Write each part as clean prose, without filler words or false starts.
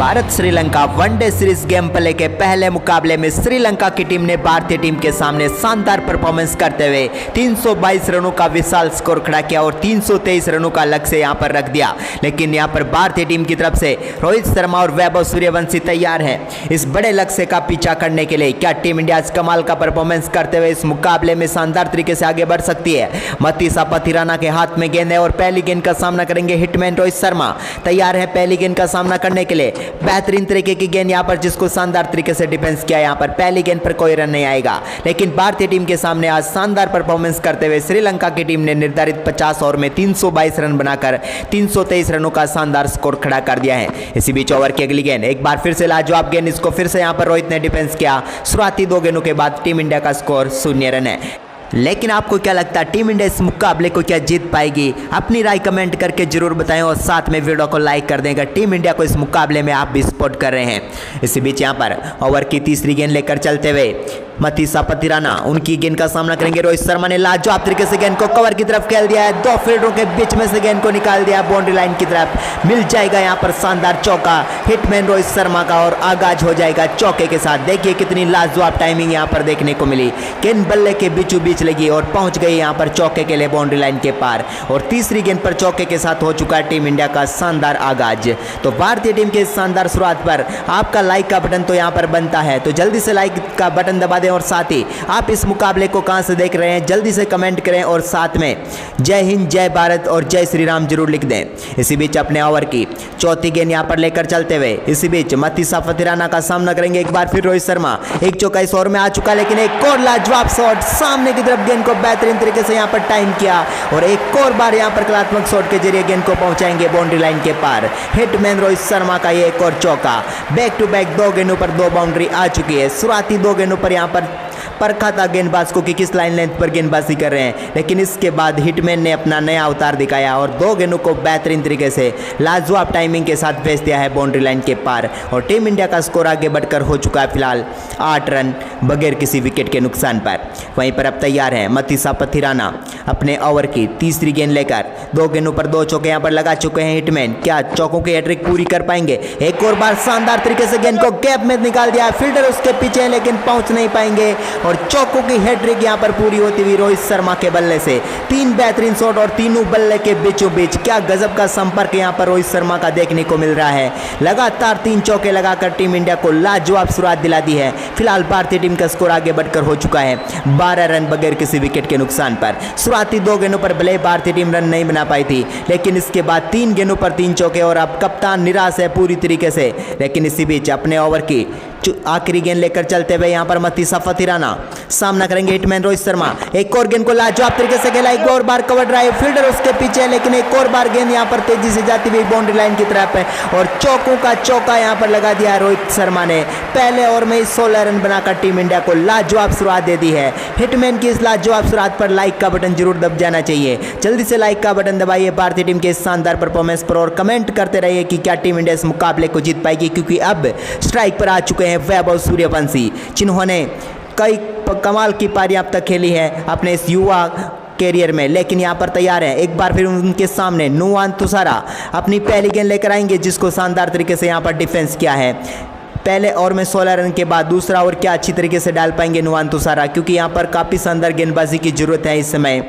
Bharat Sri Lanka one day series game play के पहले मुकाबले में श्रीलंका की टीम ने भारतीय टीम के सामने शानदार परफॉर्मेंस करते हुए 322 रनों का विशाल स्कोर खड़ा किया और 323 रनों का लक्ष्य यहां पर रख दिया। लेकिन यहां पर भारतीय टीम की तरफ से रोहित शर्मा और वैभव सूर्यवंशी तैयार हैं इस बड़े लक्ष्य का पीछा करने के लिए। क्या टीम इंडिया कमाल का परफॉर्मेंस करते हुए इस मुकाबले में शानदार तरीके से आगे बढ़ सकती है? मतीसा पथिराना के हाथ में गेंद है और पहली गेंद का सामना करेंगे हिटमैन रोहित शर्मा। तैयार है पहली गेंद का सामना करने के लिए। बेहतरीन तरीके की गेंद यहां पर जिसको शानदार तरीके से डिफेंस किया। यहां पर पहली गेंद पर कोई रन नहीं आएगा। लेकिन भारतीय टीम के सामने आज शानदार परफॉर्मेंस करते हुए श्रीलंका की टीम ने निर्धारित 50 ओवर में 322 रन बनाकर 323 रनों का शानदार स्कोर खड़ा कर दिया है। इसी बीच ओवर की अगली गेंद एक बार फिर से लाजवाब गेंद, इसको फिर से यहां पर रोहित ने डिफेंस किया। शुरुआती 2 गेंदों के बाद टीम इंडिया का स्कोर 0 रन है। लेकिन आपको क्या लगता है टीम इंडिया इस मुकाबले को क्या जीत पाएगी? अपनी राय कमेंट करके जरूर बताएं और साथ में वीडियो को लाइक कर दें अगर टीम इंडिया को इस मुकाबले में आप भी सपोर्ट कर रहे हैं। इसी बीच यहां पर ओवर की तीसरी गेंद लेकर चलते हुए मतीसा पथिराना उनकी गेंद का सामना करेंगे। रोहित शर्मा ने लाजवाब तरीके से गेंद को कवर की तरफ खेल दिया है। 2 फील्डरों के बीच में से गेंद को निकाल दिया बाउंड्री लाइन की तरफ। मिल जाएगा यहां पर शानदार चौका हिटमैन रोहित शर्मा का और आगाज हो जाएगा चौके के साथ। देखिए कितनी लाजवाब टाइमिंग यहां पर देखने को मिली। गेंद बल्ले के बीचों बीच लगी और पहुंच गई यहां पर चौके के लिए बाउंड्री लाइन के पार। और तीसरी गेंद पर चौके के साथ हो चुका है टीम इंडिया का शानदार आगाज। तो भारतीय टीम के शानदार शुरुआत पर आपका लाइक का बटन तो यहां पर बनता है, तो जल्दी से लाइक का बटन दबा दें और साथ ही आप इस मुकाबले को कहां से देख रहे हैं जल्दी से कमेंट करें और साथ में जय हिंद, जय भारत और जय श्री राम जरूर लिख दें। इसी बीच अपने ओवर की चौथी गेंद यहां पर लेकर चलते हुए इसी बीच मतीसा पथिराना का सामना करेंगे एक बार फिर रोहित शर्मा। एक चौका इस ओवर में आ चुका, लेकिन एक और लाजवाब शॉट सामने की तरफ गेंद को बेहतरीन तरीके से यहां पर टाइम किया और एक और बार यहां पर कलात्मक शॉट के जरिए गेंद को पहुंचाएंगे बाउंड्री लाइन के पार। हिटमैन रोहित शर्मा का ये एक और चौका। बैक टू बैक 2 गेंदों पर 2 बाउंड्री आ चुकी है। शुरुआती 2 गेंदों पर यहां पर परखा था गेंदबाज को कि किस लाइन लेंथ पर गेंदबाजी कर रहे हैं, लेकिन इसके बाद हिटमैन ने अपना नया अवतार दिखाया और 2 गेंदों को बेहतरीन तरीके से लाजवाब टाइमिंग के साथ भेज दिया है बाउंड्री लाइन के पार। और टीम इंडिया का स्कोर आगे बढ़कर हो चुका है फिलहाल 8 रन बगैर किसी विकेट के नुकसान पर। वहीं पर अब तैयार है मतीसा पथिराना अपने ओवर की तीसरी गेंद लेकर। 2 गेंदों पर 2 चौके यहाँ पर लगा चुके हैं हिटमैन। क्या चौकों की हैट्रिक पूरी कर पाएंगे? एक और बार शानदार तरीके से गेंद को गैप में निकाल दिया। फील्डर उसके पीछे लेकिन पहुंच नहीं पाएंगे और चौकों की हैट्रिक यहां पर पूरी होती हुई रोहित शर्मा के बल्ले से। 3 बेहतरीन शॉट और तीनों बल्ले के बीचों बीच क्या गजब का संपर्क यहां पर रोहित शर्मा का देखने को मिल रहा है। लगातार 3 चौके लगाकर टीम इंडिया को लाजवाब शुरुआत दिला दी है। फिलहाल भारतीय टीम का स्कोर आगे बढ़कर हो चुका है 12 रन बगैर किसी विकेट के नुकसान पर। शुरुआती 2 गेंदों पर भले भारतीय टीम रन नहीं बना पाई थी, लेकिन इसके बाद 3 गेंदों पर 3 चौके और अब कप्तान निराश है पूरी तरीके से। लेकिन इसी बीच अपने ओवर की आखिरी गेंद लेकर चलते हुए यहां पर मतीसा पथिराना सामना करेंगे हिटमैन रोहित शर्मा। एक और गेंद को लाजवाब तरीके से खेला, एक और बार कवर ड्राइव, फील्डर उसके पीछे, लेकिन एक और बार गेंद यहां पर तेजी से जाती हुई बाउंड्री लाइन की तरफ है और चौकों का चौका यहां पर लगा दिया रोहित शर्मा ने। पहले ओवर में 16 रन बनाकर टीम इंडिया को लाजवाब शुरुआत दे दी है। हिटमैन की इस लाजवाब शुरुआत पर लाइक का बटन जरूर दब जाना चाहिए। जल्दी से लाइक का बटन दबाइए भारतीय टीम के इस शानदार परफॉर्मेंस पर और कमेंट करते रहिए कि क्या टीम इंडिया इस मुकाबले को जीत पाएगी, क्योंकि अब स्ट्राइक पर आ चुके हैं वैभव सूर्यवंशी, जिन्होंने कई कमाल की पारियां अब तक खेली है अपने इस युवा कैरियर में। लेकिन यहां पर तैयार है एक बार फिर उनके सामने नुवान तुषारा अपनी पहली गेंद लेकर आएंगे, जिसको शानदार तरीके से यहां पर डिफेंस किया है। पहले ओवर में 16 रन के बाद दूसरा ओवर क्या अच्छी तरीके से डाल पाएंगे नुवान तुषारा, क्योंकि यहां पर काफ़ी शानदार गेंदबाजी की जरूरत है इस समय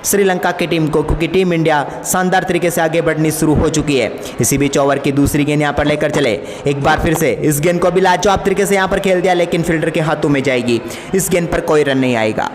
श्रीलंका की टीम को, क्योंकि टीम इंडिया शानदार तरीके से आगे बढ़नी शुरू हो चुकी है। इसी बीच ओवर की दूसरी गेंद यहां पर लेकर चले एक बार फिर से। इस गेंद को भी लाजवाब तरीके से यहां पर खेल दिया, लेकिन फील्डर के हाथों में जाएगी। इस गेंद पर कोई रन नहीं आएगा।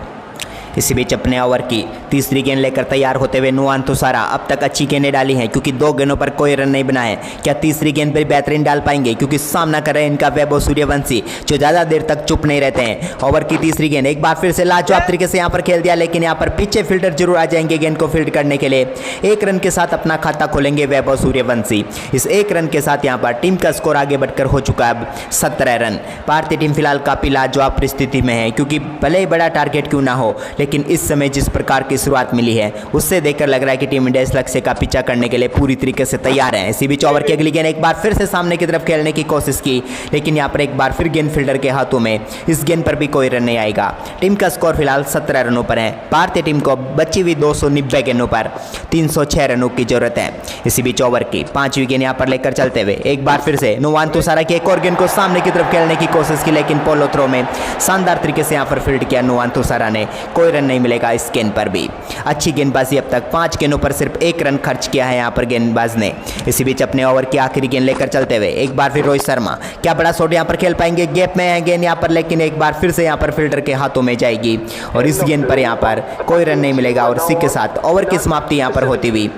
इसी बीच अपने ओवर की तीसरी गेंद लेकर तैयार होते हुए नुवान तुषारा अब तक अच्छी गेंदें डाली हैं, क्योंकि 2 गेंदों पर कोई रन नहीं बनाए। क्या तीसरी गेंद पर बेहतरीन डाल पाएंगे, क्योंकि सामना कर रहे हैं इनका वैभव सूर्यवंशी, जो ज़्यादा देर तक चुप नहीं रहते हैं। ओवर की तीसरी गेंद एक बार फिर से लाजवाब तरीके से यहाँ पर खेल दिया, लेकिन यहाँ पर पीछे फील्डर जरूर आ जाएंगे गेंद को फील्ड करने के लिए। 1 रन के साथ अपना खाता खोलेंगे वैभव सूर्यवंशी। इस 1 रन के साथ यहाँ पर टीम का स्कोर आगे बढ़कर हो चुका है अब 17 रन। भारतीय टीम फिलहाल काफ़ी लाजवाब परिस्थिति में है, क्योंकि भले ही बड़ा टारगेट क्यों ना हो, लेकिन इस समय जिस प्रकार की शुरुआत मिली है उससे देखकर लग रहा है कि टीम इंडिया इस लक्ष्य का पीछा करने के लिए पूरी तरीके से तैयार है। इसी बीच ओवर की अगली गेंद एक बार फिर से सामने की तरफ खेलने की कोशिश की, लेकिन यहाँ पर एक बार फिर गेंद फील्डर के हाथों में। इस गेंद पर भी कोई रन नहीं आएगा। टीम का स्कोर फिलहाल 17 रनों पर है। भारतीय टीम को बची हुई 290 गेंदों पर 306 रनों की जरूरत है। इसी बीच ओवर की 5वीं गेंद यहाँ पर लेकर चलते हुए एक बार फिर से नुवान तुषारा की एक और गेंद को सामने की तरफ खेलने की कोशिश की, लेकिन पोलो थ्रो में शानदार तरीके से यहाँ पर फील्ड किया नुवान तुषारा ने। कोई रन नहीं मिलेगा इस गेंद पर भी। अच्छी गेंदबाजी, अब तक 5 गेंदों पर सिर्फ 1 रन खर्च किया है यहाँ पर गेंदबाज ने। इसी बीच अपने ओवर की आखिरी गेंद लेकर चलते हुए एक बार फिर रोहित शर्मा, क्या बड़ा शॉट यहाँ पर खेल पाएंगे? गैप में है गेंद यहाँ पर, लेकिन एक बार फिर से यहाँ पर फील्डर के हाथों में जाएगी और इस गेंद पर यहाँ पर कोई रन नहीं मिलेगा। और इसी के साथ ओवर की समाप्ति यहाँ पर होती हुई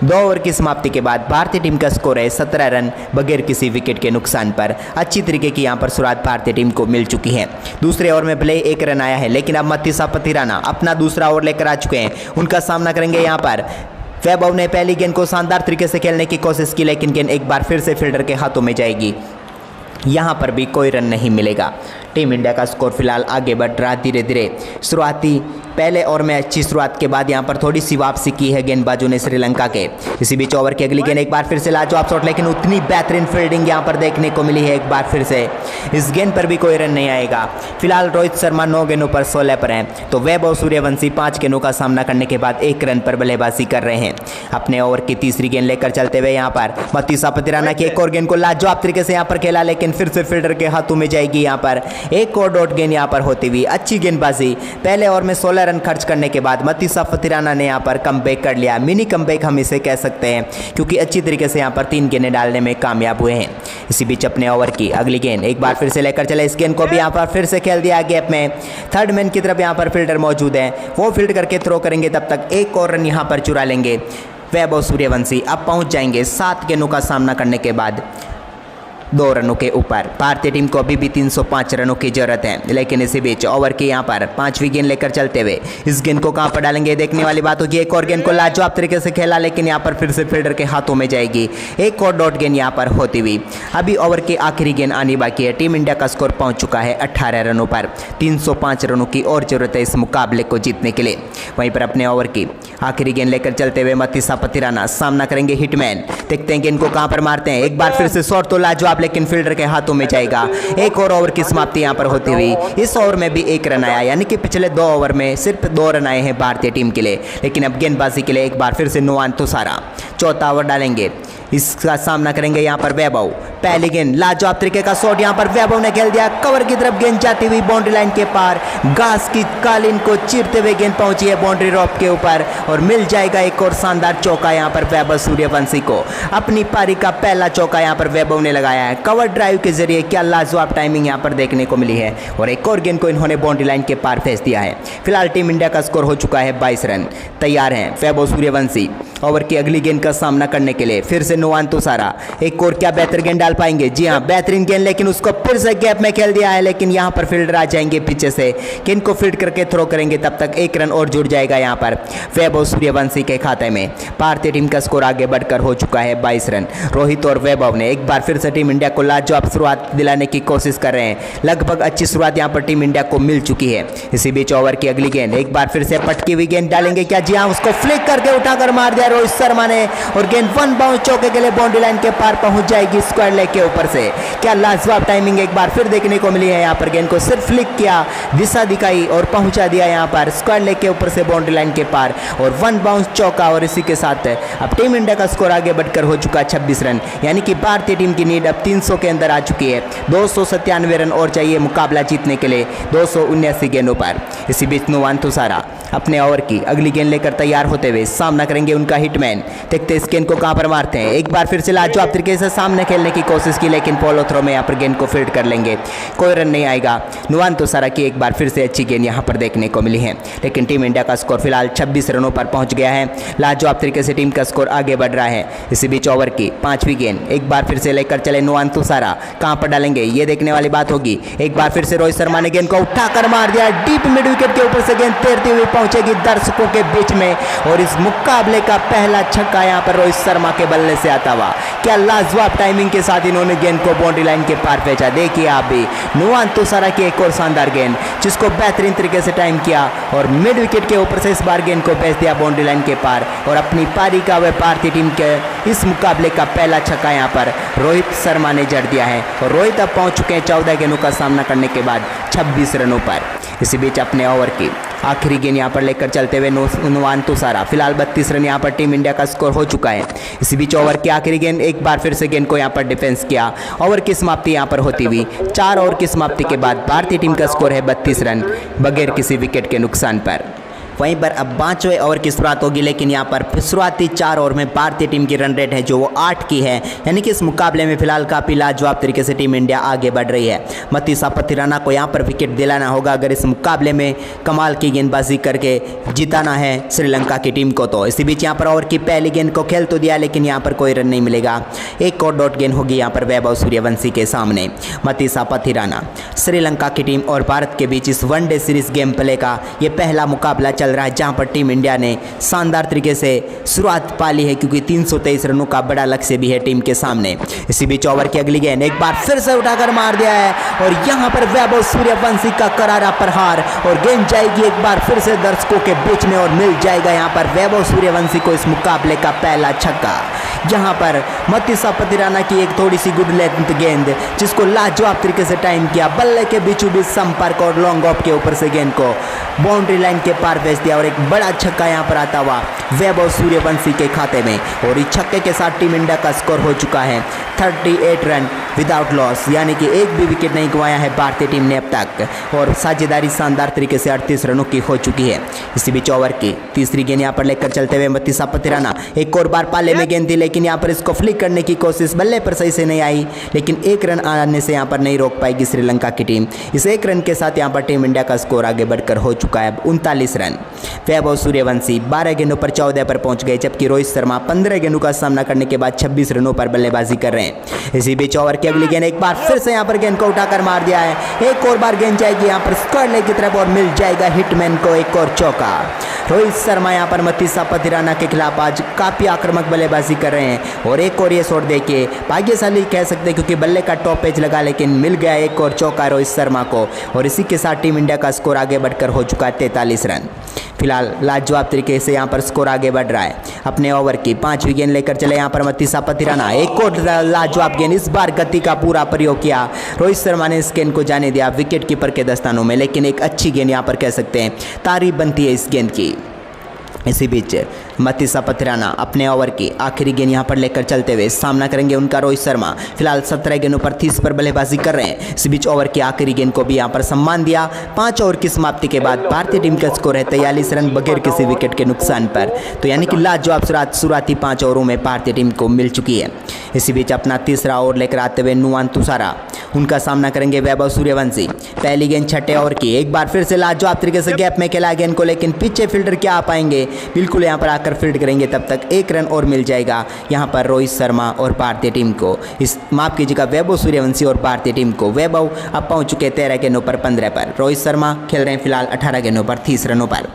2 ओवर की समाप्ति के बाद भारतीय टीम का स्कोर है 17 रन बगैर किसी विकेट के नुकसान पर। अच्छी तरीके की यहाँ पर शुरुआत भारतीय टीम को मिल चुकी है। दूसरे ओवर में भले 1 रन आया है, लेकिन अब मतीसा पथिराना अपना दूसरा ओवर लेकर आ चुके हैं। उनका सामना करेंगे यहाँ पर वैभव ने। पहली गेंद को शानदार तरीके से खेलने की कोशिश की, लेकिन गेंद एक बार फिर से फील्डर के हाथों में जाएगी। यहाँ पर भी कोई रन नहीं मिलेगा। टीम इंडिया का स्कोर फिलहाल आगे बढ़ रहा धीरे धीरे। शुरुआती पहले ओवर में अच्छी शुरुआत के बाद यहाँ पर थोड़ी सी वापसी की है गेंदबाजों ने श्रीलंका के। इसी बीच ओवर की अगली गेंद एक बार फिर से लाजवाब शॉट, लेकिन उतनी बेहतरीन फील्डिंग यहाँ पर देखने को मिली है एक बार फिर से। इस गेंद पर भी कोई रन नहीं आएगा। फिलहाल रोहित शर्मा 9 गेंदों पर 16 पर हैं, तो वैभव सूर्यवंशी 5 गेंदों का सामना करने के बाद 1 रन पर बल्लेबाजी कर रहे हैं। अपने ओवर की तीसरी गेंद लेकर चलते हुए यहाँ पर मतीसा पथिराना की एक और गेंद को लाजवाब तरीके से यहाँ पर खेला, लेकिन फिर से फील्डर के हाथों में जाएगी। यहाँ पर एक और डॉट गेंद यहाँ पर होती हुई अच्छी गेंदबाजी। पहले ओवर में 16 रन खर्च करने के बाद मतीसा पथिराना ने यहाँ पर कमबैक कर लिया। मिनी कमबैक हम इसे कह सकते हैं, क्योंकि अच्छी तरीके से यहाँ पर 3 गेंदें डालने में कामयाब हुए हैं। इसी बीच अपने ओवर की अगली गेंद एक बार फिर से लेकर चले। इस गेंद को भी यहाँ पर फिर से खेल दिया गैप में। थर्ड मैन की तरफ यहाँ पर फील्डर मौजूद है, वो फील्ड करके थ्रो करेंगे। तब तक एक और रन यहाँ पर चुरा लेंगे वैभव सूर्यवंशी। अब पहुँच जाएंगे 7 गेंदों का सामना करने के बाद 2 रनों के ऊपर। भारतीय टीम को अभी भी 305 रनों की जरूरत है, लेकिन इसी बीच ओवर की यहाँ पर 5वीं गेंद लेकर चलते हुए इस गेंद को कहाँ पर डालेंगे देखने वाली बात होगी। एक और गेंद को लाजवाब तरीके से खेला, लेकिन यहाँ पर फिर से फील्डर के हाथों में जाएगी। एक और डॉट गेंद यहाँ पर होती हुई। अभी ओवर की आखिरी गेंद आनी बाकी है। टीम इंडिया का स्कोर पहुँच चुका है 18 रनों पर। 305 रनों की और जरूरत है इस मुकाबले को जीतने के लिए। वहीं पर अपने ओवर की आखिरी गेंद लेकर चलते हुए मतीसा पथिराना सामना करेंगे हिटमैन। देखते हैं गेंद को कहाँ पर मारते हैं। एक बार फिर से शॉट तो लाजवाब, लेकिन फील्डर के हाथों में जाएगा। एक और ओवर की समाप्ति यहां पर होती हुई। इस ओवर में भी 1 रन आया, यानी कि पिछले 2 ओवर में सिर्फ 2 रन आए हैं भारतीय टीम के लिए। लेकिन अब गेंदबाजी के लिए एक बार फिर से नुवान तुषारा चौथा ओवर डालेंगे। इसका सामना करेंगे यहाँ पर वैभव। पहली गेंद लाजवाब तरीके का शॉट यहाँ पर वैभव ने खेल दिया। कवर की तरफ गेंद जाती हुई बाउंड्री लाइन के पार, घास की कालीन को चीरते हुए गेंद पहुंची है बाउंड्री रॉप के ऊपर और मिल जाएगा एक और शानदार चौका यहाँ पर वैभव सूर्यवंशी को। अपनी पारी का पहला चौका यहाँ पर वैभव ने लगाया है कवर ड्राइव के जरिए। क्या लाजवाब टाइमिंग यहाँ पर देखने को मिली है और एक और गेंद को इन्होंने बाउंड्री लाइन के पार फेंक दिया है। फिलहाल टीम इंडिया का स्कोर हो चुका है 22 रन। तैयार हैं वैभव सूर्यवंशी ओवर की अगली गेंद का सामना करने के लिए। फिर से नुवान तुषारा एक और क्या बेहतर गेंद डाल पाएंगे? जी हाँ, बेहतरीन गेंद, लेकिन उसको फिर से गैप में खेल दिया है। लेकिन यहाँ पर फील्डर आ जाएंगे पीछे से, गेंद को फील्ड करके थ्रो करेंगे। तब तक 1 रन और जुड़ जाएगा यहाँ पर वैभव सूर्यवंशी के खाते में। भारतीय टीम का स्कोर आगे बढ़कर हो चुका है 22 रन। रोहित और वैभव ने एक बार फिर से टीम इंडिया को लाजवाब शुरुआत दिलाने की कोशिश कर रहे हैं। लगभग अच्छी शुरुआत यहाँ पर टीम इंडिया को मिल चुकी है। इसी बीच ओवर की अगली गेंद एक बार फिर से पटकी हुई गेंद डालेंगे क्या? जी हाँ, उसको फ्लिक करके उठाकर मार दिया रोहित शर्मा ने और गेंद 1 बाउंस चौके के लिए बाउंड्री लाइन के पार पहुंच जाएगी स्क्वायर लेग के ऊपर से। क्या लाजवाब टाइमिंग एक बार फिर देखने को मिली है। यहाँ पर गेंद को सिर्फ फ्लिक किया, दिशा दिखाई और पहुंचा दिया यहाँ पर स्क्वायर लेग के ऊपर से बाउंड्री लाइन के पार और 1 बाउंस चौका। और इसी के साथ अब टीम इंडिया का स्कोर आगे बढ़कर हो चुका 26 रन, यानी कि भारतीय टीम की नीड अब 300 के अंदर आ चुकी है। 297 रन और चाहिए मुकाबला जीतने के लिए 279 गेंदों पर। इसी बीच नुवान तुषारा अपने ओवर की अगली गेंद लेकर तैयार होते हुए सामना करेंगे उनका हिटमैन। देखते इस गेंद को कहां पर मारते हैं। एक बार फिर से लाजवाब तरीके से सामने खेलने की कोशिश की, लेकिन पोलो थ्रो में यहाँ पर गेंद को फील्ड कर लेंगे। कोई रन नहीं आएगा। नुवान तुषारा की एक बार फिर से अच्छी गेंद यहाँ पर देखने को मिली है, लेकिन टीम इंडिया का स्कोर फिलहाल 26 रनों पर पहुंच गया है। लाजवाब तरीके से टीम का स्कोर आगे बढ़ रहा है। इसी बीच ओवर की 5वीं गेंद एक बार फिर से लेकर चले नुवान तुषारा। कहां पर डालेंगे ये देखने वाली बात होगी। एक बार फिर से रोहित शर्मा ने गेंद को उठाकर मार दिया। डीप मिड विकेट के ऊपर से गेंद तैरती हुई पहुंचेगी दर्शकों के बीच में और इस मुकाबले का पहला छक्का यहां पर रोहित शर्मा के बल्ले से आता हुआ। क्या लाजवाब टाइमिंग के साथ इन्होंने गेंद को बाउंड्री लाइन के पार भेजा। देखिए आप भी नुआन तुषारा की एक और शानदार गेंद जिसको बेहतरीन तरीके से टाइम किया और मिड विकेट के ऊपर से इस बार गेंद को भेज दिया बाउंड्री लाइन के पार और अपनी पारी का वह भारतीय टीम के इस मुकाबले का पहला छक्का यहां पर रोहित शर्मा ने जड़ दिया है और रोहित अब पहुंच चुके हैं 14 गेंदों का सामना करने के बाद 26 रनों पर। इसी बीच अपने ओवर की आखिरी गेंद यहां पर लेकर चलते हुए नुआन तुषारा फिलहाल 32 रन यहां पर टीम इंडिया का स्कोर हो चुका है। इसी बीच ओवर की आखिरी गेंद एक बार फिर से गेंद को यहां पर डिफेंस किया। ओवर की समाप्ति यहां पर होती हुई 4 ओवर की समाप्ति के बाद भारतीय टीम का स्कोर है 32 रन बगैर किसी विकेट के नुकसान पर। वहीं पर अब 5वें ओवर की शुरुआत होगी लेकिन यहाँ पर शुरुआती 4 ओवर में भारतीय टीम की रन रेट है जो वो 8 की है, यानी कि इस मुकाबले में फिलहाल काफ़ी लाजवाब तरीके से टीम इंडिया आगे बढ़ रही है। मतीसा पथिराना को यहाँ पर विकेट दिलाना होगा अगर इस मुकाबले में कमाल की गेंदबाजी करके जिताना है श्रीलंका की टीम को। तो इसी बीच यहाँ पर ओवर की पहली गेंद को खेल तो दिया लेकिन यहाँ पर कोई रन नहीं मिलेगा। एक और डॉट गेंद होगी यहाँ पर वैभव सूर्यवंशी के सामने। मतीसा पथिराना श्रीलंका की टीम और भारत के बीच इस वनडे सीरीज गेम प्ले का ये पहला मुकाबला चल रहा है जहां पर टीम इंडिया ने शानदार तरीके से शुरुआत पाली है क्योंकि 323 रनों का बड़ा लक्ष्य भी है टीम के सामने। इसी बीच ओवर की अगली गेंद एक बार फिर से उठाकर मार दिया है और यहां पर वैभव सूर्यवंशी का करारा प्रहार और गेंद जाएगी एक बार फिर से दर्शकों के बीच में और मिल जाएगा यहां पर वैभव सूर्यवंशी को इस मुकाबले का पहला छक्का। यहां पर मतीसा पथिराना की एक थोड़ी सी गुड लेंथ गेंद जिसको लाजवाब तरीके से टाइम किया, बल्ले के बीचों बीच संपर्क और लॉन्ग ऑफ के ऊपर से गेंद को बाउंड्री लाइन के पार भेज दिया और एक बड़ा छक्का यहां पर आता हुआ वैभव सूर्यवंशी के खाते में और इस छक्के के साथ टीम इंडिया का स्कोर हो चुका है 38 रन विदाउट लॉस, यानी कि एक भी विकेट नहीं गंवाया है भारतीय टीम ने अब तक और साझेदारी शानदार तरीके से 38 रनों की हो चुकी है। इसी बीच ओवर की तीसरी गेंद यहां पर लेकर चलते हुए मतीसा पथिराना एक और बार पाले में गेंद थी लेकिन यहां पर इसको फ्लिक करने की कोशिश बल्ले पर सही से नहीं आई लेकिन एक रन आने से यहां पर नहीं रोक पाएगी श्रीलंका की टीम। इस एक रन के साथ यहां पर टीम इंडिया का स्कोर आगे बढ़कर हो चुका है 39 रन। वैभव सूर्यवंशी 12 गेंदों पर 14 पर पहुंच गए जबकि रोहित शर्मा 15 गेंदों का सामना करने के बाद 26 रनों पर बल्लेबाजी कर रहे हैं। इसी बीच ओवर की अगली गेंद एक बार फिर से यहां पर गेंद को उठाकर मार दिया है। एक और बार गेंद जाएगी यहां पर स्क्वायर लेग की तरफ और मिल जाएगा हिटमैन को एक और चौका। रोहित शर्मा यहां पर मतीसा पथिराना के खिलाफ आज काफी आक्रामक बल्लेबाजी कर रहे हैं और एक और ये शॉट देखिए भाग्यशाली कह सकते हैं क्योंकि बल्ले का टॉप पेज लगा लेकिन मिल गया एक और चौका रोहित शर्मा को और इसी के साथ टीम इंडिया का स्कोर आगे बढ़कर हो चुका है 43 रन। फिलहाल लाजवाब तरीके से यहां पर स्कोर आगे बढ़ रहा है। अपने ओवर की 5वीं गेंद लेकर चले यहां पर मतीसा पथिराना एक और लाजवाब गेंद, इस बार गति का पूरा प्रयोग किया। रोहित शर्मा ने इस गेंद को जाने दिया विकेट कीपर के दस्तानों में लेकिन एक अच्छी गेंद यहां पर कह सकते हैं तारीफ बनती है इस गेंद की। इसी बीच मतीसा पथिराना अपने ओवर की आखिरी गेंद यहां पर लेकर चलते हुए सामना करेंगे उनका रोहित शर्मा। फिलहाल 17 गेंदों पर 30 पर बल्लेबाजी कर रहे हैं। इसी बीच ओवर की आखिरी गेंद को भी यहां पर सम्मान दिया। 5 ओवर की समाप्ति के बाद भारतीय टीम का स्कोर है 43 रन बगैर किसी विकेट के नुकसान पर। तो यानी कि लाजवाब शुरुआती 5 ओवरों में भारतीय टीम को मिल चुकी है। इसी बीच अपना तीसरा ओवर लेकर आते हुए नुआन तुषारा उनका सामना करेंगे वैभव सूर्यवंशी। पहली गेंद 6ठे ओवर की एक बार फिर से लाजवाब तरीके से गैप में खेला गेंद को लेकिन पीछे फील्डर क्या आ पाएंगे, बिल्कुल यहां पर आकर फील्ड करेंगे तब तक एक रन और मिल जाएगा यहां पर रोहित शर्मा और भारतीय टीम को। इस माफ कीजिएगा वैभव सूर्यवंशी और भारतीय टीम को। वैभव अब पहुंच चुके 13 गेंदों पर 15 पर। रोहित शर्मा खेल रहे हैं फिलहाल 18 गेंदों पर 30 रनों पर।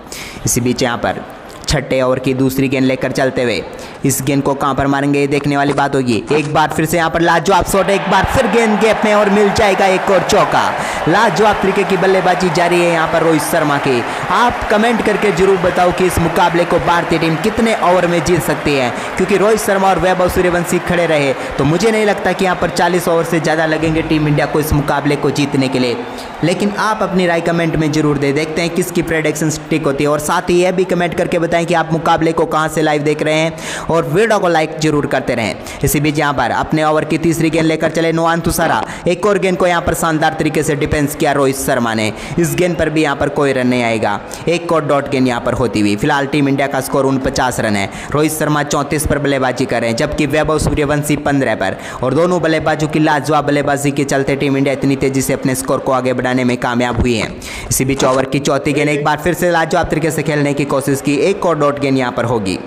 इसी बीच यहां पर 6ठे ओवर की दूसरी गेंद लेकर चलते हुए इस गेंद को कहां पर मारेंगे ये देखने वाली बात होगी। एक बार फिर से यहां पर लाजवाब शॉट, एक बार फिर गेंद गैप में और मिल जाएगा एक और चौका। लाजवाब तरीके की बल्लेबाजी जारी है यहां पर रोहित शर्मा की। आप कमेंट करके जरूर बताओ कि इस मुकाबले को भारतीय टीम कितने ओवर में जीत सकती है क्योंकि रोहित शर्मा और वैभव सूर्यवंशी खड़े रहे तो मुझे नहीं लगता कि यहां पर 40 ओवर से ज़्यादा लगेंगे टीम इंडिया को इस मुकाबले को जीतने के लिए। लेकिन आप अपनी राय कमेंट में जरूर दे, देखते हैं किसकी प्रेडिक्शन ठीक होती है और साथ ही यह भी कमेंट करके बताएं कि आप मुकाबले को कहां से लाइव देख रहे हैं और वीडियो को लाइक जरूर करते रहें। इसी बीच यहां पर अपने ओवर की तीसरी गेंद लेकर चले नुआन तुषारा। एक और गेंद को यहां पर शानदार तरीके से डिफेंस किया रोहित शर्मा ने। इस गेंद पर भी यहां पर कोई रन नहीं आएगा। एक और डॉट गेंद यहां पर होती हुई। फिलहाल टीम इंडिया का स्कोर 49 रन है। रोहित शर्मा 34 पर बल्लेबाजी कर रहे हैं जबकि वैभव सूर्यवंशी 15 पर और दोनों बल्लेबाजों की लाजवाब बल्लेबाजी के चलते टीम इंडिया इतनी तेजी से अपने स्कोर को आगे बढ़ाने में कामयाब हुई है। इसी बीच ओवर की चौथी गेंद एक बार फिर से लाजवाब तरीके से खेलने की कोशिश की। एक और डॉट गेंद यहां पर होगी।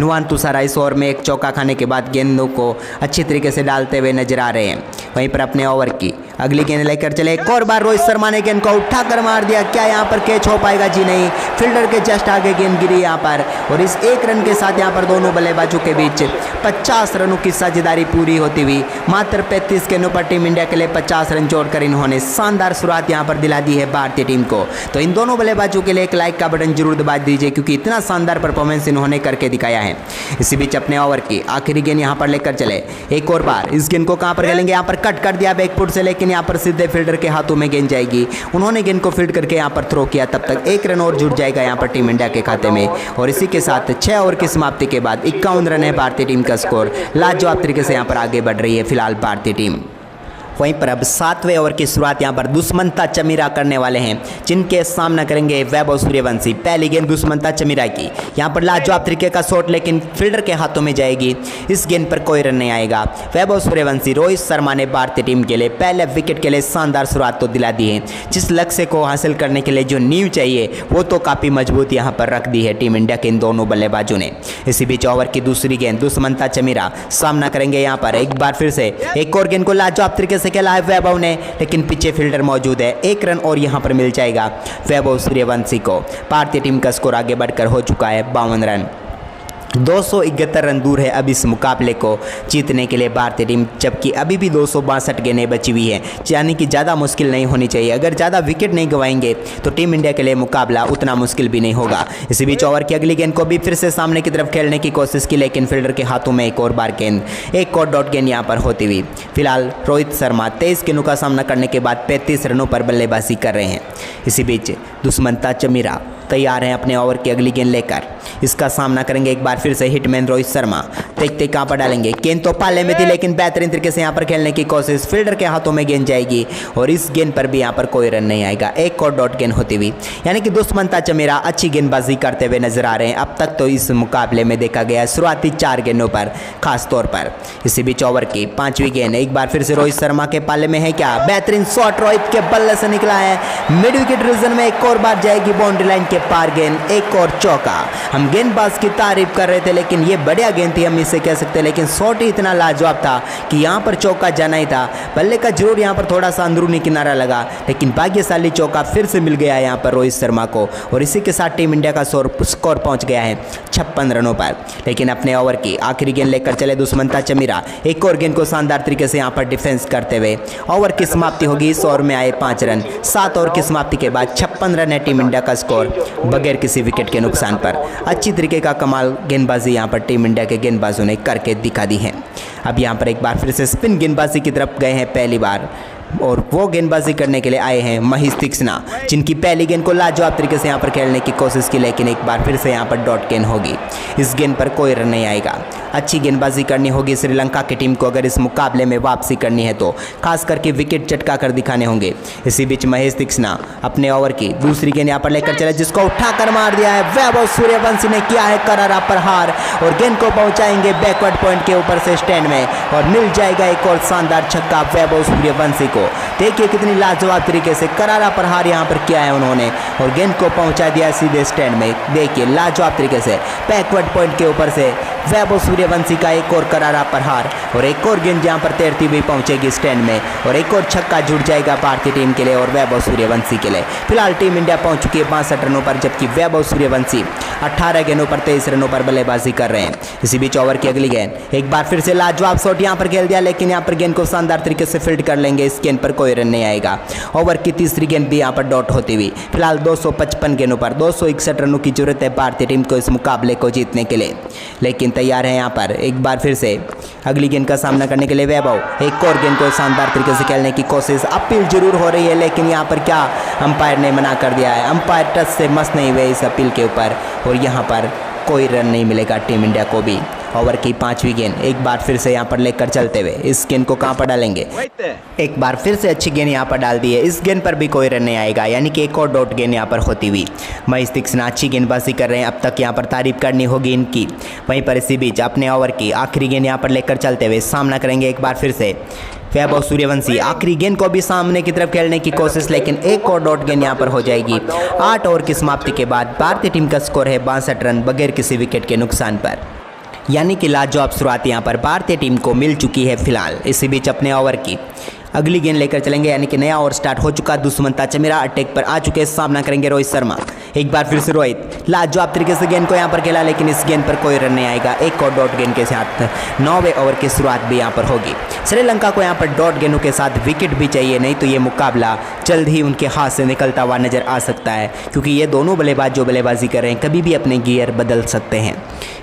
नुआन तुषारा इस ओवर में एक चौका खाने के बाद गेंदों को अच्छी तरीके से डालते हुए नजर आ रहे हैं। वहीं पर अपने ओवर की अगली गेंद लेकर चले, एक और बार रोहित शर्मा ने गेंद को उठाकर मार दिया। क्या यहाँ पर कैच हो पाएगा? जी नहीं, फील्डर के जस्ट आगे गेंद गिरी यहाँ पर। और इस एक रन के साथ यहाँ पर दोनों बल्लेबाजों के बीच 50 रनों की साझेदारी पूरी होती हुई मात्र 35 गेंदों पर टीम इंडिया के लिए 50 रन जोड़कर इन्होंने शानदार शुरुआत यहाँ पर दिला दी है भारतीय टीम को। तो इन दोनों बल्लेबाजों के लिए एक लाइक का बटन जरूर दबा दीजिए, क्योंकि इतना शानदार परफॉर्मेंस इन्होंने करके दिखाया है। इसी बीच अपने ओवर की आखिरी गेंद यहाँ पर लेकर चले, एक और बार इस गेंद को कहाँ पर खेलेंगे? यहाँ पर कट कर दिया बैकफुट से, लेकिन यहाँ पर सीधे फील्डर के हाथों में गेंद जाएगी। उन्होंने गेंद को फील्ड करके यहाँ पर थ्रो किया, तब तक एक रन और जुड़ जाएगा यहाँ पर टीम इंडिया के खाते में। और इसी के साथ 6 ओवर की समाप्ति के बाद 51 रन है भारतीय टीम का स्कोर। लाजवाब तरीके से यहाँ पर आगे बढ़ रही है फिलहाल भारतीय टीम। वहीं पर अब 7वें ओवर की शुरुआत यहाँ पर दुष्मंता चमीरा करने वाले हैं, जिनके सामना करेंगे वैभव सूर्यवंशी। पहली गेंद दुष्मंता चमीरा की, यहाँ पर लाजवाब तरीके का शॉट, लेकिन फील्डर के हाथों में जाएगी। इस गेंद पर कोई रन नहीं आएगा। वैभव सूर्यवंशी, रोहित शर्मा ने भारतीय टीम के लिए पहले विकेट के लिए शानदार शुरुआत तो दिला दी है। जिस लक्ष्य को हासिल करने के लिए जो नींव चाहिए वो तो काफ़ी मजबूत यहाँ पर रख दी है टीम इंडिया के इन दोनों बल्लेबाजों ने। इसी बीच ओवर की दूसरी गेंद दुष्मंता चमीरा सामना करेंगे यहाँ पर एक बार फिर से। एक और गेंद को लाजवाब तरीके से खेला है वैभव ने, लेकिन पीछे फील्डर मौजूद है। एक रन और यहां पर मिल जाएगा वैभव सूर्यवंशी को। भारतीय टीम का स्कोर आगे बढ़कर हो चुका है 52 रन। 271 रन दूर है अब इस मुकाबले को जीतने के लिए भारतीय टीम, जबकि अभी भी 262 गेंदें बची हुई है, यानी कि ज़्यादा मुश्किल नहीं होनी चाहिए। अगर ज़्यादा विकेट नहीं गंवाएंगे तो टीम इंडिया के लिए मुकाबला उतना मुश्किल भी नहीं होगा। इसी बीच ओवर की अगली गेंद को भी फिर से सामने की तरफ खेलने की कोशिश की, लेकिन फील्डर के हाथों में एक और बार गेंद, एक और डॉट गेंद यहाँ पर होती हुई। फिलहाल रोहित शर्मा 23 गेंदों का सामना करने के बाद 35 रनों पर बल्लेबाजी कर रहे हैं। इसी बीच दुष्मंता चमीरा तैयार हैं अपने ओवर की अगली गेंद लेकर। इसका सामना करेंगे एक बार फिर से हिटमैन रोहित शर्मा। देखते कहाँ पर डालेंगे, गेंद तो पाले में थी, लेकिन बेहतरीन तरीके से यहाँ पर खेलने की कोशिश, फील्डर के हाथों में गेंद जाएगी और इस गेंद पर भी यहाँ पर कोई रन नहीं आएगा। एक और डॉट गेंद होती हुई, यानी कि दुष्मंता चमीरा अच्छी गेंदबाजी करते हुए नजर आ रहे हैं अब तक तो इस मुकाबले में देखा गया शुरुआती 4 गेंदों पर खास तौर पर। इसी बीच ओवर की 5वीं गेंद एक बार फिर से रोहित शर्मा के पाले में है। क्या बेहतरीन शॉट रोहित के बल्ले से निकला है, मिड विकेट रीजन में एक और बार जाएगी बाउंड्री लाइन के पार गेंद, एक और चौका। हम गेंदबाज की तारीफ कर रहे थे, लेकिन ये बढ़िया गेंद थी हम इसे कह सकते हैं, लेकिन शॉट ही इतना लाजवाब था कि यहाँ पर चौका जाना ही था। बल्ले का जरूर यहाँ पर थोड़ा सा अंदरूनी किनारा लगा, लेकिन भाग्यशाली चौका फिर से मिल गया यहाँ पर रोहित शर्मा को। और इसी के साथ टीम इंडिया का स्कोर पहुँच गया है 56 रनों पर। लेकिन अपने ओवर की आखिरी गेंद लेकर चले दुष्मंता चमीरा, एक और गेंद को शानदार तरीके से यहाँ पर डिफेंस करते हुए ओवर की समाप्ति होगी। इस ओवर में आए 5 रन। 7 ओवर की समाप्ति के बाद 56 रन है टीम इंडिया का स्कोर, बगैर किसी विकेट के नुकसान पर। अच्छी तरीके का कमाल गेंदबाजी यहाँ पर टीम इंडिया के गेंदबाजों ने करके दिखा दी है। अब यहाँ पर एक बार फिर से स्पिन गेंदबाजी की तरफ गए हैं पहली बार, और वो गेंदबाजी करने के लिए आए हैं महेश तीक्ष्णा, जिनकी पहली गेंद को लाजवाब तरीके से यहाँ पर खेलने की कोशिश की, लेकिन एक बार फिर से यहाँ पर डॉट गेंद होगी। इस गेंद पर कोई रन नहीं आएगा। अच्छी गेंदबाजी करनी होगी श्रीलंका की टीम को अगर इस मुकाबले में वापसी करनी है तो, खास करके विकेट चटका कर दिखाने होंगे। इसी बीच महेश तीक्ष्णा अपने ओवर की दूसरी गेंद यहाँ पर लेकर चले, जिसको उठाकर मार दिया है वैभव सूर्यवंशी ने। किया है करारा प्रहार और गेंद को पहुंचाएंगे बैकवर्ड पॉइंट के ऊपर से स्टैंड में, और मिल जाएगा एक और शानदार छक्का वैभव सूर्यवंशी को। देखिए कितनी लाजवाब तरीके से करारा प्रहार यहाँ पर किया है उन्होंने, और गेंद को पहुंचा दिया सीधे स्टैंड में। देखिए लाजवाब तरीके से बैकवर्ड पॉइंट के ऊपर से वैभव सूर्यवंशी का एक और करारा प्रहार, और एक और गेंद यहाँ पर तैरती हुई पहुंचेगी स्टैंड में, और एक और छक्का जुड़ जाएगा भारतीय टीम के लिए और वैभव सूर्यवंशी के लिए। फिलहाल टीम इंडिया पहुंच चुकी है 62 रनों पर, जबकि वैभव सूर्यवंशी 18 गेंदों पर 23 रनों पर बल्लेबाजी कर रहे हैं। इसी बीच ओवर की अगली गेंद एक बार फिर से लाजवाब शॉट यहाँ पर खेल दिया, लेकिन यहाँ पर गेंद को शानदार तरीके से फील्ड कर लेंगे। इस गेंद पर कोई रन नहीं आएगा। ओवर की तीसरी गेंद भी यहाँ पर डॉट होती हुई। फिलहाल 255 गेंदों पर 261 रनों की जरूरत है भारतीय टीम को इस मुकाबले को जीतने के लिए, लेकिन तैयार है यहाँ पर एक बार फिर से अगली गेंद का सामना करने के लिए वैभव। एक और गेंद को शानदार तरीके से खेलने की कोशिश, अपील जरूर हो रही है, लेकिन यहाँ पर क्या अंपायर ने मना कर दिया है। अंपायर टच से मस नहीं हुए इस अपील के ऊपर, और यहाँ पर कोई रन नहीं मिलेगा टीम इंडिया को भी। ओवर की 5वीं गेंद एक बार फिर से यहाँ पर लेकर चलते हुए इस गेंद को कहाँ पर डालेंगे, एक बार फिर से अच्छी गेंद यहाँ पर डाल दी है। इस गेंद पर भी कोई रन नहीं आएगा, यानी कि एक और डॉट गेंद यहाँ पर होती हुई। महेश तीक्ष्णा अच्छी गेंदबाजी कर रहे हैं, अब तक यहाँ पर तारीफ करनी होगी इनकी। वहीं पर इसी बीच अपने ओवर की आखिरी गेंद यहाँ पर लेकर चलते हुए सामना करेंगे एक बार फिर से वैभव सूर्यवंशी। आखिरी गेंद को भी सामने की तरफ खेलने की कोशिश, लेकिन एक और डॉट गेंद यहाँ पर हो जाएगी। 8 ओवर की समाप्ति के बाद भारतीय टीम का स्कोर है 62 रन बगैर किसी विकेट के नुकसान पर, यानी कि लाजवाब शुरुआत यहाँ पर भारतीय टीम को मिल चुकी है फिलहाल। इसी बीच अपने ओवर की अगली गेंद लेकर चलेंगे, यानी कि नया ओवर स्टार्ट हो चुका। दुश्मन ताचमेरा अटैक पर आ चुके, सामना करेंगे रोहित शर्मा। एक बार फिर से रोहित लाजवाब तरीके से गेंद को यहाँ पर खेला, लेकिन इस गेंद पर कोई रन नहीं आएगा। एक और डॉट गेंद के साथ 9वें ओवर की शुरुआत भी यहाँ पर होगी। श्रीलंका को यहाँ पर डॉट गेंदों के साथ विकेट भी चाहिए, नहीं तो ये मुकाबला जल्द ही उनके हाथ से निकलता हुआ नजर आ सकता है, क्योंकि ये दोनों बल्लेबाज जो बल्लेबाजी कर रहे हैं कभी भी अपने गियर बदल सकते हैं।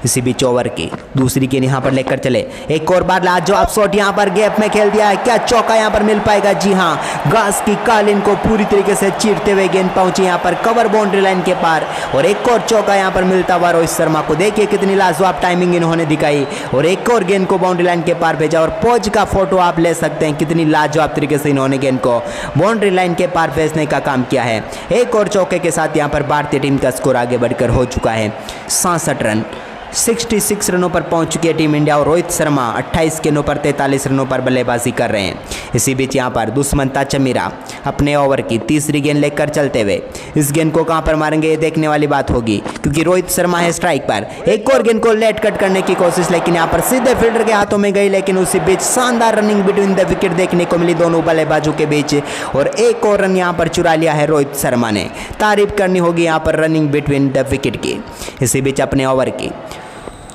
इसी बीच ओवर की दूसरी गेंद यहाँ पर लेकर चले, एक और बार लाजवाब शॉट यहाँ पर गैप में खेल दिया है। क्या चौका यहाँ पर मिल पाएगा? जी हाँ, घास की कालीन को पूरी तरीके से चीरते हुए गेंद पहुंची यहाँ पर कवर बाउंड्री लाइन के पार, और एक और चौका यहाँ पर मिलता हुआ रोहित शर्मा को। देखिए कितनी लाजवाब टाइमिंग इन्होंने दिखाई, और एक और गेंद को बाउंड्री लाइन के पार भेजा, और पॉज का फोटो आप ले सकते हैं, कितनी लाजवाब तरीके से इन्होंने गेंद को बाउंड्री लाइन के पार भेजने का काम किया है। एक और चौके के साथ यहाँ पर भारतीय टीम का स्कोर आगे बढ़कर हो चुका है 67 रन। 66 रनों पर पहुंच चुकी है टीम इंडिया, और रोहित शर्मा 28 गेंदों पर 43 रनों पर बल्लेबाजी कर रहे हैं। इसी बीच यहाँ पर दुश्मन ताचमेरा अपने ओवर की तीसरी गेंद लेकर चलते हुए इस गेंद को कहां पर मारेंगे ये देखने वाली बात होगी, क्योंकि रोहित शर्मा है स्ट्राइक पर। एक और गेंद को लेट कट करने की कोशिश, लेकिन यहाँ पर सीधे फील्डर के हाथों में गई, लेकिन उसी बीच शानदार रनिंग बिटवीन द विकेट देखने को मिली दोनों बल्लेबाजों के बीच, और एक और रन यहाँ पर चुरा लिया है रोहित शर्मा ने। तारीफ करनी होगी यहाँ पर रनिंग बिटवीन द विकेट की। इसी बीच अपने ओवर की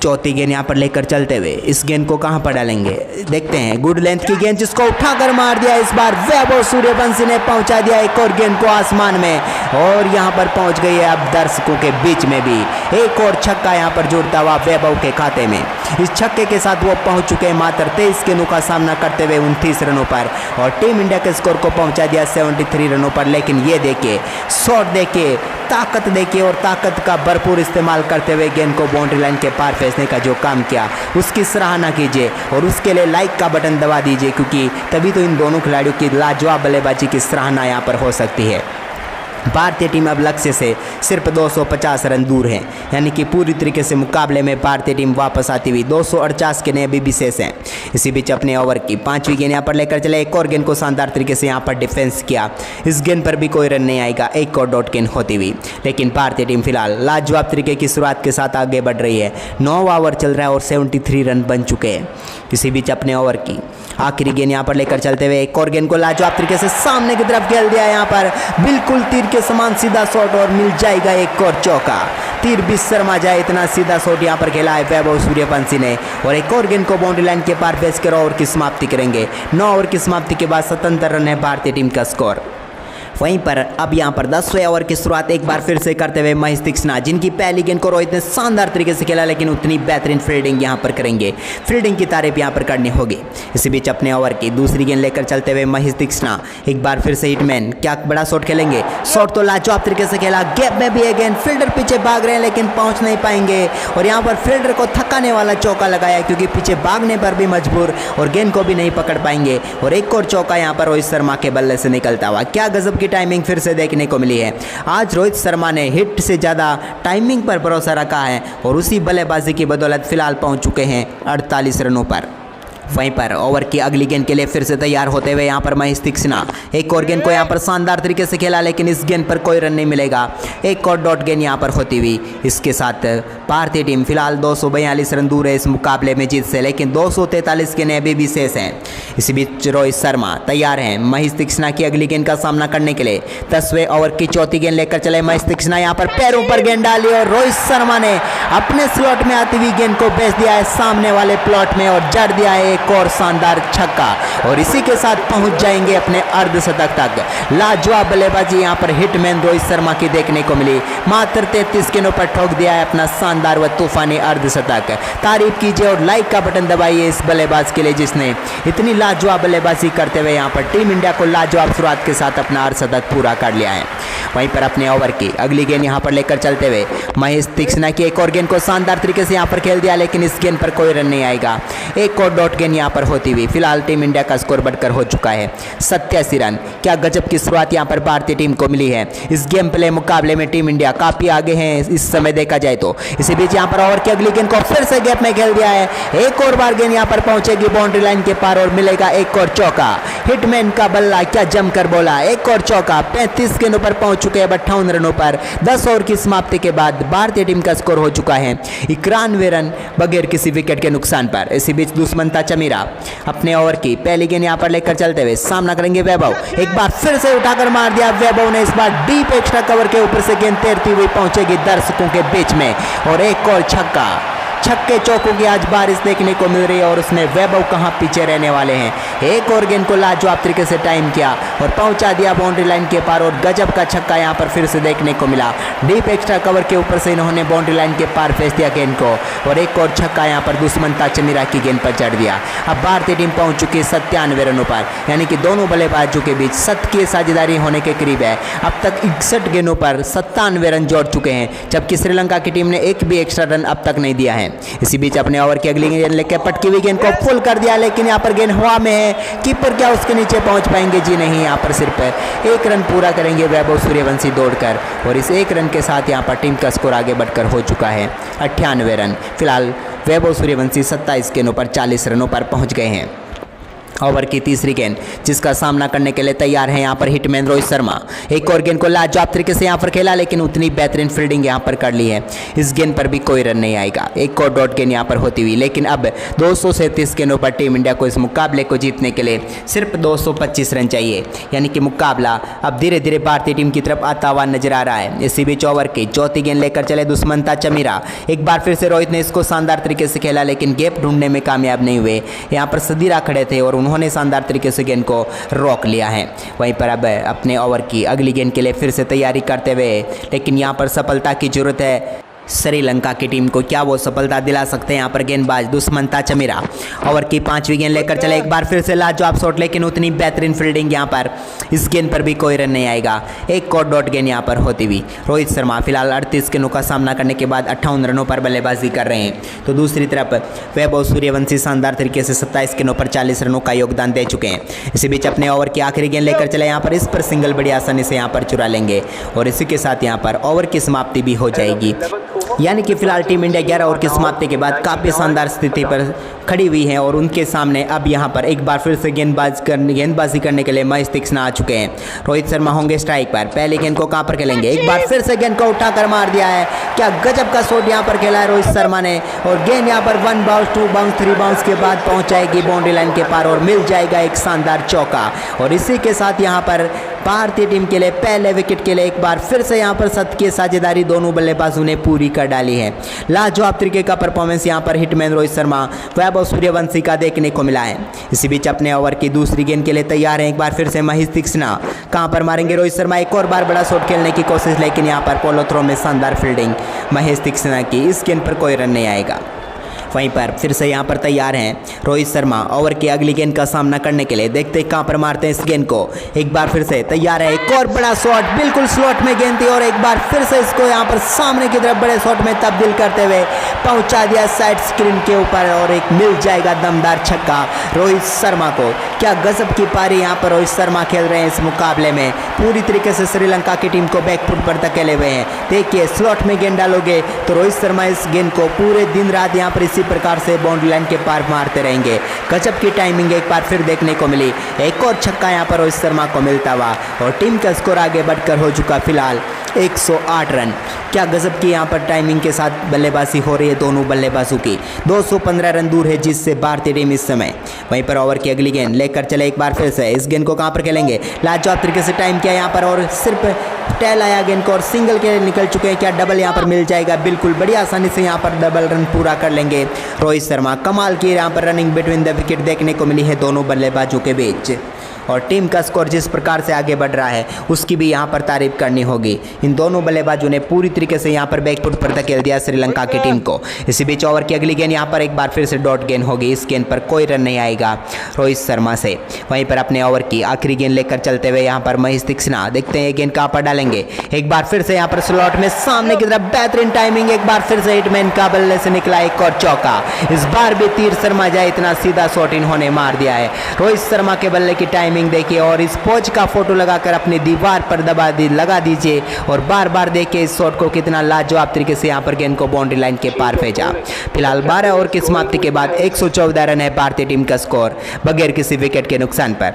चौथी गेंद यहाँ पर लेकर चलते हुए इस गेंद को कहां पर डालेंगे देखते हैं। गुड लेंथ की गेंद जिसको उठाकर मार दिया, इस बार वैभव सूर्यवंशी ने पहुंचा दिया एक और गेंद को आसमान में, और यहां पर पहुंच गई है अब दर्शकों के बीच में भी। एक और छक्का यहां पर जुड़ता हुआ वैभव के खाते में। इस छक्के के साथ वो पहुंच चुके हैं मात्र 23 गेंदों का सामना करते हुए 29 रनों पर, और टीम इंडिया के स्कोर को पहुंचा दिया 73 रनों पर। लेकिन ये देखिए शॉट देखिए, ताकत देखिए, और ताकत का भरपूर इस्तेमाल करते हुए गेंद को बाउंड्री लाइन के पार भेजने का जो काम किया उसकी सराहना कीजिए, और उसके लिए लाइक का बटन दबा दीजिए, क्योंकि तभी तो इन दोनों खिलाड़ियों की लाजवाब बल्लेबाजी की सराहना यहाँ पर हो सकती है। भारतीय टीम अब लक्ष्य से सिर्फ 250 रन दूर है, यानी कि पूरी तरीके से मुकाबले में भारतीय टीम वापस आती हुई 248 के नए अभी भी शेष हैं। इसी बीच अपने ओवर की पांचवी गेंद यहाँ पर लेकर चले, एक और गेंद को शानदार तरीके से यहाँ पर डिफेंस किया। इस गेंद पर भी कोई रन नहीं आएगा, एक और डॉट गेंद होती हुई, लेकिन भारतीय टीम फिलहाल लाजवाब तरीके की शुरुआत के साथ आगे बढ़ रही है। 9वां ओवर चल रहा है और 73 रन बन चुके हैं। इसी बीच अपने ओवर की आखिरी गेंद यहाँ पर लेकर चलते हुए एक और गेंद को लाजवाब तरीके से सामने की तरफ खेल दिया, यहाँ पर बिल्कुल तीर के समान सीधा शॉट, और मिल जाएगा एक और चौका। तीर भी शर्मा जाए इतना सीधा शॉट यहाँ पर खेला है वैभव सूर्यवंशी ने, और एक और गेंद को बाउंड्री लाइन के पार भेज कर ओवर की समाप्ति करेंगे। 9 ओवर की समाप्ति के बाद 77 रन है भारतीय टीम का स्कोर। वहीं पर अब यहाँ पर 10वें ओवर की शुरुआत एक बार फिर से करते हुए महेश तीक्ष्णा, जिनकी पहली गेंद को रोहित ने शानदार तरीके से खेला, लेकिन उतनी बेहतरीन फील्डिंग यहाँ पर करेंगे। फील्डिंग की तारीफ यहाँ पर करनी होगी। इसी बीच अपने ओवर की दूसरी गेंद लेकर चलते हुए महेश तीक्ष्णा एक बार फिर से हिटमैन, क्या बड़ा शॉट खेलेंगे? शॉट तो लाजवाब तरीके से खेला, गैप में भी है गेंद, फील्डर पीछे भाग रहे हैं लेकिन पहुंच नहीं पाएंगे, और यहाँ पर फील्डर को थकाने वाला चौका लगाया, क्योंकि पीछे भागने पर भी मजबूर और गेंद को भी नहीं पकड़ पाएंगे, और एक और चौका यहाँ पर रोहित शर्मा के बल्ले से निकलता हुआ। क्या गजब की टाइमिंग फिर से देखने को मिली है। आज रोहित शर्मा ने हिट से ज़्यादा टाइमिंग पर भरोसा रखा है, और उसी बल्लेबाजी की बदौलत फिलहाल पहुंच चुके हैं 48 रनों पर। वहीं पर ओवर की अगली गेंद के लिए फिर से तैयार होते हुए यहाँ पर महेश तीक्ष्णा, एक और गेंद को यहाँ पर शानदार तरीके से खेला, लेकिन इस गेंद पर कोई रन नहीं मिलेगा। एक और डॉट गेंद यहाँ पर होती हुई, इसके साथ भारतीय टीम फिलहाल 242 रन दूर है इस मुकाबले में जीत से, लेकिन 243 के नए अभी भी शेष हैं। इसी बीच रोहित शर्मा तैयार हैं महेश तीक्ष्णा की अगली गेंद का सामना करने के लिए। 10वें ओवर की चौथी गेंद लेकर चले महेश तीक्ष्णा, यहाँ पर पैरों पर गेंद डाली, और रोहित शर्मा ने अपने स्लॉट में आती हुई गेंद को भेज दिया है सामने वाले प्लॉट में, और जड़ दिया है एक और शानदार छक्का, और इसी के साथ पहुंच जाएंगे अपने अर्धशतक तक। लाजवाब बल्लेबाजी यहां पर हिटमैन रोहित शर्मा की देखने को मिली, मात्र 33 गेंदों पर ठोक दिया है अपना शानदार व तूफानी अर्धशतक। तारीफ कीजिए और लाइक का बटन दबाइए इस बल्लेबाज के लिए, जिसने इतनी लाजवाब बल्लेबाजी करते हुए यहां पर टीम इंडिया को लाजवाब शुरुआत के साथ अपना अर्धशतक पूरा कर लिया है। वहीं पर अपने ओवर की अगली गेंद यहां पर लेकर चलते हुए महेश तीक्ष्णा की एक और गेंद को शानदार तरीके से यहां पर खेल दिया, लेकिन इस गेंद पर कोई रन नहीं आएगा। एक और डॉट गेंद यहां पर होती हुई फिलहाल टीम इंडिया का स्कोर बढ़कर हो चुका है 87 रन। क्या गजब की शुरुआत यहां पर भारतीय टीम को मिली है। इस गेम प्ले मुकाबले में टीम इंडिया काफी आगे है इस समय देखा जाए तो। इसी बीच यहां पर ओवर की अगली गेंद को फिर से गैप में खेल दिया है, एक और बार गेंद यहां पर पहुंचेगी बाउंड्री लाइन के पार और मिलेगा एक और चौका। हिटमैन का बल्ला क्या जमकर बोला, एक और चौका। 35 गेंदों पर पहुंच चुके हैं 58 रनों पर। 10 ओवर की समाप्ति के बाद भारतीय टीम का स्कोर हो चुका है 91 रन बगैर किसी विकेट के नुकसान पर। इसी बीच दुष्मंता चमीरा अपने ओवर की पहली गेंद यहाँ पर लेकर चलते हुए सामना करेंगे वैभव। एक बार फिर से उठाकर मार दिया वैभव ने, इस बार डीप एक्स्ट्रा कवर के ऊपर से गेंद तैरती हुई पहुंचेगी दर्शकों के बीच में और एक और छक्का। छक्के चौकों की आज बारिश देखने को मिल रही है और उसमें वैभव कहां पीछे रहने वाले हैं। एक और गेंद को लाजवाब तरीके से टाइम किया और पहुंचा दिया बाउंड्री लाइन के पार और गजब का छक्का यहां पर फिर से देखने को मिला। डीप एक्स्ट्रा कवर के ऊपर से इन्होंने बाउंड्री लाइन के पार फेंक दिया गेंद को और एक और छक्का यहां पर दुष्मंता चमीरा की गेंद पर चढ़ दिया। अब भारतीय टीम पहुंच चुकी है 97 रनों पर, यानी कि दोनों बल्लेबाजों के बीच 7 की साझेदारी होने के करीब है। अब तक 61 गेंदों पर 97 रन जोड़ चुके हैं, जबकि श्रीलंका की टीम ने एक भी एक्स्ट्रा रन अब तक नहीं दिया है। इसी बीच अपने ओवर की अगली गेंद लेकर पटकी हुई गेंद को फुल कर दिया, लेकिन यहाँ पर गेंद हवा में है। कीपर क्या उसके नीचे पहुंच पाएंगे? जी नहीं, यहाँ पर सिर्फ 1 रन पूरा करेंगे वैभव सूर्यवंशी दौड़कर और इस 1 रन के साथ यहाँ पर टीम का स्कोर आगे बढ़कर हो चुका है 98 रन। फिलहाल वैभव सूर्यवंशी 27 गेंदों पर 40 रनों पर पहुँच गए हैं। ओवर की तीसरी गेंद जिसका सामना करने के लिए तैयार है यहाँ पर हिटमैन रोहित शर्मा। एक और गेंद को लाजवाब तरीके से यहाँ पर खेला, लेकिन उतनी बेहतरीन फील्डिंग यहाँ पर कर ली है। इस गेंद पर भी कोई रन नहीं आएगा। एक और डॉट गेंद यहाँ पर होती हुई, लेकिन अब 237 गेंदों पर टीम इंडिया को इस मुकाबले को जीतने के लिए सिर्फ 225 रन चाहिए, यानी कि मुकाबला अब धीरे धीरे भारतीय टीम की तरफ आता हुआ नजर आ रहा है। इसी बीच ओवर की चौथी गेंद लेकर चले दुष्मंता चमीरा। एक बार फिर से रोहित ने इसको शानदार तरीके से खेला, लेकिन गैप ढूंढने में कामयाब नहीं हुए। यहाँ पर सदीरा खड़े थे और उन्होंने शानदार तरीके से गेंद को रोक लिया है। वहीं पर अब अपने ओवर की अगली गेंद के लिए फिर से तैयारी करते हुए, लेकिन यहाँ पर सफलता की जरूरत है श्रीलंका की टीम को। क्या वो सफलता दिला सकते हैं यहाँ पर गेंदबाज दुष्मंता चमीरा? ओवर की 5वीं गेंद लेकर चले, एक बार फिर से लाजवाब शॉट, लेकिन उतनी बेहतरीन फील्डिंग यहाँ पर इस गेंद पर भी कोई रन नहीं आएगा। एक और डॉट गेंद यहाँ पर होती हुई। रोहित शर्मा फिलहाल 38 गेंदों का सामना करने के बाद 58 रनों पर बल्लेबाजी कर रहे हैं, तो दूसरी तरफ वैभव सूर्यवंशी शानदार तरीके से 27 गेंदों पर 40 रनों का योगदान दे चुके हैं। इसी बीच अपने ओवर की आखिरी गेंद लेकर चले, यहाँ पर इस पर सिंगल बड़ी आसानी से यहाँ पर चुरा लेंगे और इसी के साथ यहाँ पर ओवर की समाप्ति भी हो जाएगी। यानी कि फिलहाल टीम इंडिया 11 ओवर की समाप्ति के बाद काफ़ी शानदार स्थिति पर खड़ी हुई है और उनके सामने अब यहां पर एक बार फिर से गेंदबाजी करने के लिए महेश तीक्ष्णा आ चुके हैं। रोहित शर्मा होंगे स्ट्राइक पर। पहली गेंद को कहां पर खेलेंगे? एक बार फिर से गेंद को उठाकर मार दिया है। क्या गजब का शॉट यहां पर खेला है रोहित शर्मा ने और गेंद यहां पर 1 बाउंस 2 बाउंस 3 बाउंस के बाद पहुंच जाएगी बाउंड्री लाइन के पार और मिल जाएगा एक शानदार चौका। और इसी के साथ यहां पर भारतीय टीम के लिए पहले विकेट के लिए एक बार फिर से यहां पर 7 की साझेदारी दोनों बल्लेबाजों ने पूरी कर डाली है। लाजवाब तरीके का परफॉर्मेंस यहां पर हिटमैन रोहित शर्मा वैभव सूर्यवंशी का देखने को मिला है। इसी बीच अपने ओवर की दूसरी गेंद के लिए तैयार है। एक बार फिर से महेश तीक्ष्णा कहां पर मारेंगे? रोहित शर्मा एक और बार बड़ा शॉट खेलने की कोशिश, लेकिन यहां पर पोलो थ्रो में शानदार फील्डिंग महेश तीक्ष्णा की। इस गेंद पर कोई रन नहीं आएगा। वहीं पर फिर से यहाँ पर तैयार हैं रोहित शर्मा ओवर की अगली गेंद का सामना करने के लिए। देखते हैं कहाँ पर मारते हैं इस गेंद को। एक बार फिर से तैयार है, एक और बड़ा शॉट, बिल्कुल स्लॉट में गेंद थी और एक बार फिर से इसको यहाँ पर सामने की तरफ बड़े शॉट में तब्दील करते हुए पहुँचा दिया साइड स्क्रीन के ऊपर और एक मिल जाएगा दमदार छक्का रोहित शर्मा को। क्या गजब की पारी यहाँ पर रोहित शर्मा खेल रहे हैं इस मुकाबले में। पूरी तरीके से श्रीलंका की टीम को बैकफुट पर धकेले हुए हैं। देखिए स्लॉट में गेंद डालोगे तो रोहित शर्मा इस गेंद को पूरे दिन रात यहाँ पर इसी प्रकार से बाउंड्री लाइन के पार मारते रहेंगे। गजब की टाइमिंग एक बार फिर देखने को मिली। एक और छक्का यहाँ पर रोहित शर्मा को मिलता हुआ और टीम का स्कोर आगे बढ़कर हो चुका फिलहाल 108 रन। क्या गजब की यहाँ पर टाइमिंग के साथ बल्लेबाजी हो रही है दोनों बल्लेबाजों की। 215 रन दूर है जिससे भारतीय टीम इस समय। वहीं पर ओवर की अगली गेंद लेकर चले, एक बार फिर से इस गेंद को कहाँ पर खेलेंगे? लाजवाब तरीके से टाइम किया यहाँ पर और सिर्फ टेल आया गेंद को और सिंगल के निकल चुके हैं। क्या डबल यहाँ पर मिल जाएगा? बिल्कुल बड़ी आसानी से यहाँ पर डबल रन पूरा कर लेंगे रोहित शर्मा। कमाल की यहाँ पर रनिंग बिटवीन द विकेट देखने को मिली है दोनों बल्लेबाजों के बीच और टीम का स्कोर जिस प्रकार से आगे बढ़ रहा है उसकी भी यहाँ पर तारीफ करनी होगी। इन दोनों बल्लेबाजों ने पूरी तरीके से यहाँ पर बैकफुट पर धकेल दिया श्रीलंका की टीम को। इसी बीच ओवर की अगली गेंद यहाँ पर एक बार फिर से डॉट गेंद होगी। इस गेंद पर कोई रन नहीं आएगा रोहित शर्मा से। वहीं पर अपने ओवर की आखिरी गेंद लेकर चलते हुए यहाँ पर महेश तीक्ष्णा। देखते हैं ये गेंद कहाँ पर डालेंगे। एक बार फिर से यहाँ पर स्लॉट में सामने की तरफ बेहतरीन टाइमिंग। एक बार फिर से हिटमैन का बल्ले से निकला एक और चौका। इस बार भी तीर शर्मा जाए इतना सीधा शॉट इन्होंने मार दिया है। रोहित शर्मा के बल्ले की टाइमिंग देखिए और इस पोज का फोटो लगाकर अपनी दीवार पर लगा दीजिए और बार बार देखिए इस शॉट को कितना लाजवाब तरीके से यहाँ पर गेंद को बाउंड्री लाइन के पार भेजा। फिलहाल 12 ओवर की समाप्ति के बाद 114 रन है भारतीय टीम का स्कोर बगैर किसी विकेट के नुकसान पर।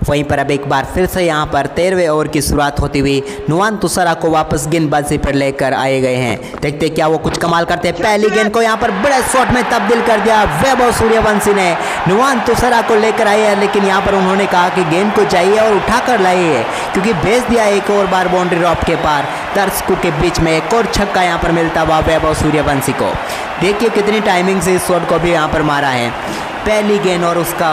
वहीं पर अब एक बार फिर से यहाँ पर 13वें ओवर की शुरुआत होती हुई नुवान तुषारा को वापस गेंदबाजी पर लेकर आए गए हैं। देखते क्या वो कुछ कमाल करते हैं। पहली गेंद को यहाँ पर बड़े शॉट में तब्दील कर दिया वैभव सूर्यवंशी ने। नुवान तुषारा को लेकर आए हैं, लेकिन यहाँ पर उन्होंने कहा कि गेंद को चाहिए और उठाकर लाइए, क्योंकि भेज दिया एक और बार बाउंड्री रॉप के पार। दर्शकों के बीच में एक और छक्का यहाँ पर मिलता हुआ वैभव सूर्यवंशी को। देखिए कितनी टाइमिंग से इस शॉट को भी यहाँ पर मारा है। पहली गेंद और उसका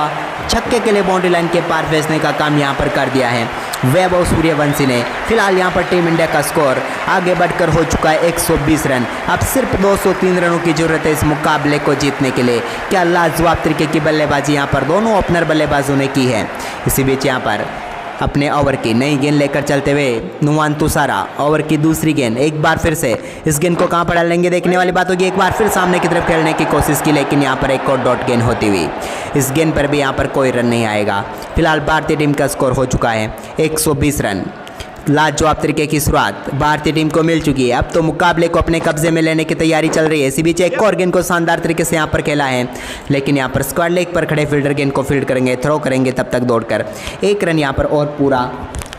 छक्के के लिए बाउंड्री लाइन के पार भेजने का काम यहाँ पर कर दिया है वैभव सूर्यवंशी ने। फिलहाल यहाँ पर टीम इंडिया का स्कोर आगे बढ़कर हो चुका है 120 रन। अब सिर्फ 203 रनों की जरूरत है इस मुकाबले को जीतने के लिए। क्या लाजवाब तरीके की बल्लेबाजी यहाँ पर दोनों ओपनर बल्लेबाजों ने की है। इसी बीच यहाँ पर अपने ओवर की नई गेंद लेकर चलते हुए नुवान तुषारा। ओवर की दूसरी गेंद एक बार फिर से इस गेंद को कहाँ पर डालेंगे देखने वाली बात होगी। एक बार फिर सामने की तरफ खेलने की कोशिश की, लेकिन यहाँ पर एक और डॉट गेंद होती हुई इस गेंद पर भी यहाँ पर कोई रन नहीं आएगा। फिलहाल भारतीय टीम का स्कोर हो चुका है 120 रन। लाजवाब तरीके की शुरुआत भारतीय टीम को मिल चुकी है। अब तो मुकाबले को अपने कब्जे में लेने की तैयारी चल रही है। इसी बीच एक और गेंद को शानदार तरीके से यहाँ पर खेला है, लेकिन यहाँ पर स्क्वायर लेग पर खड़े फील्डर गेंद को फील्ड करेंगे, थ्रो करेंगे, तब तक दौड़कर एक रन यहाँ पर और पूरा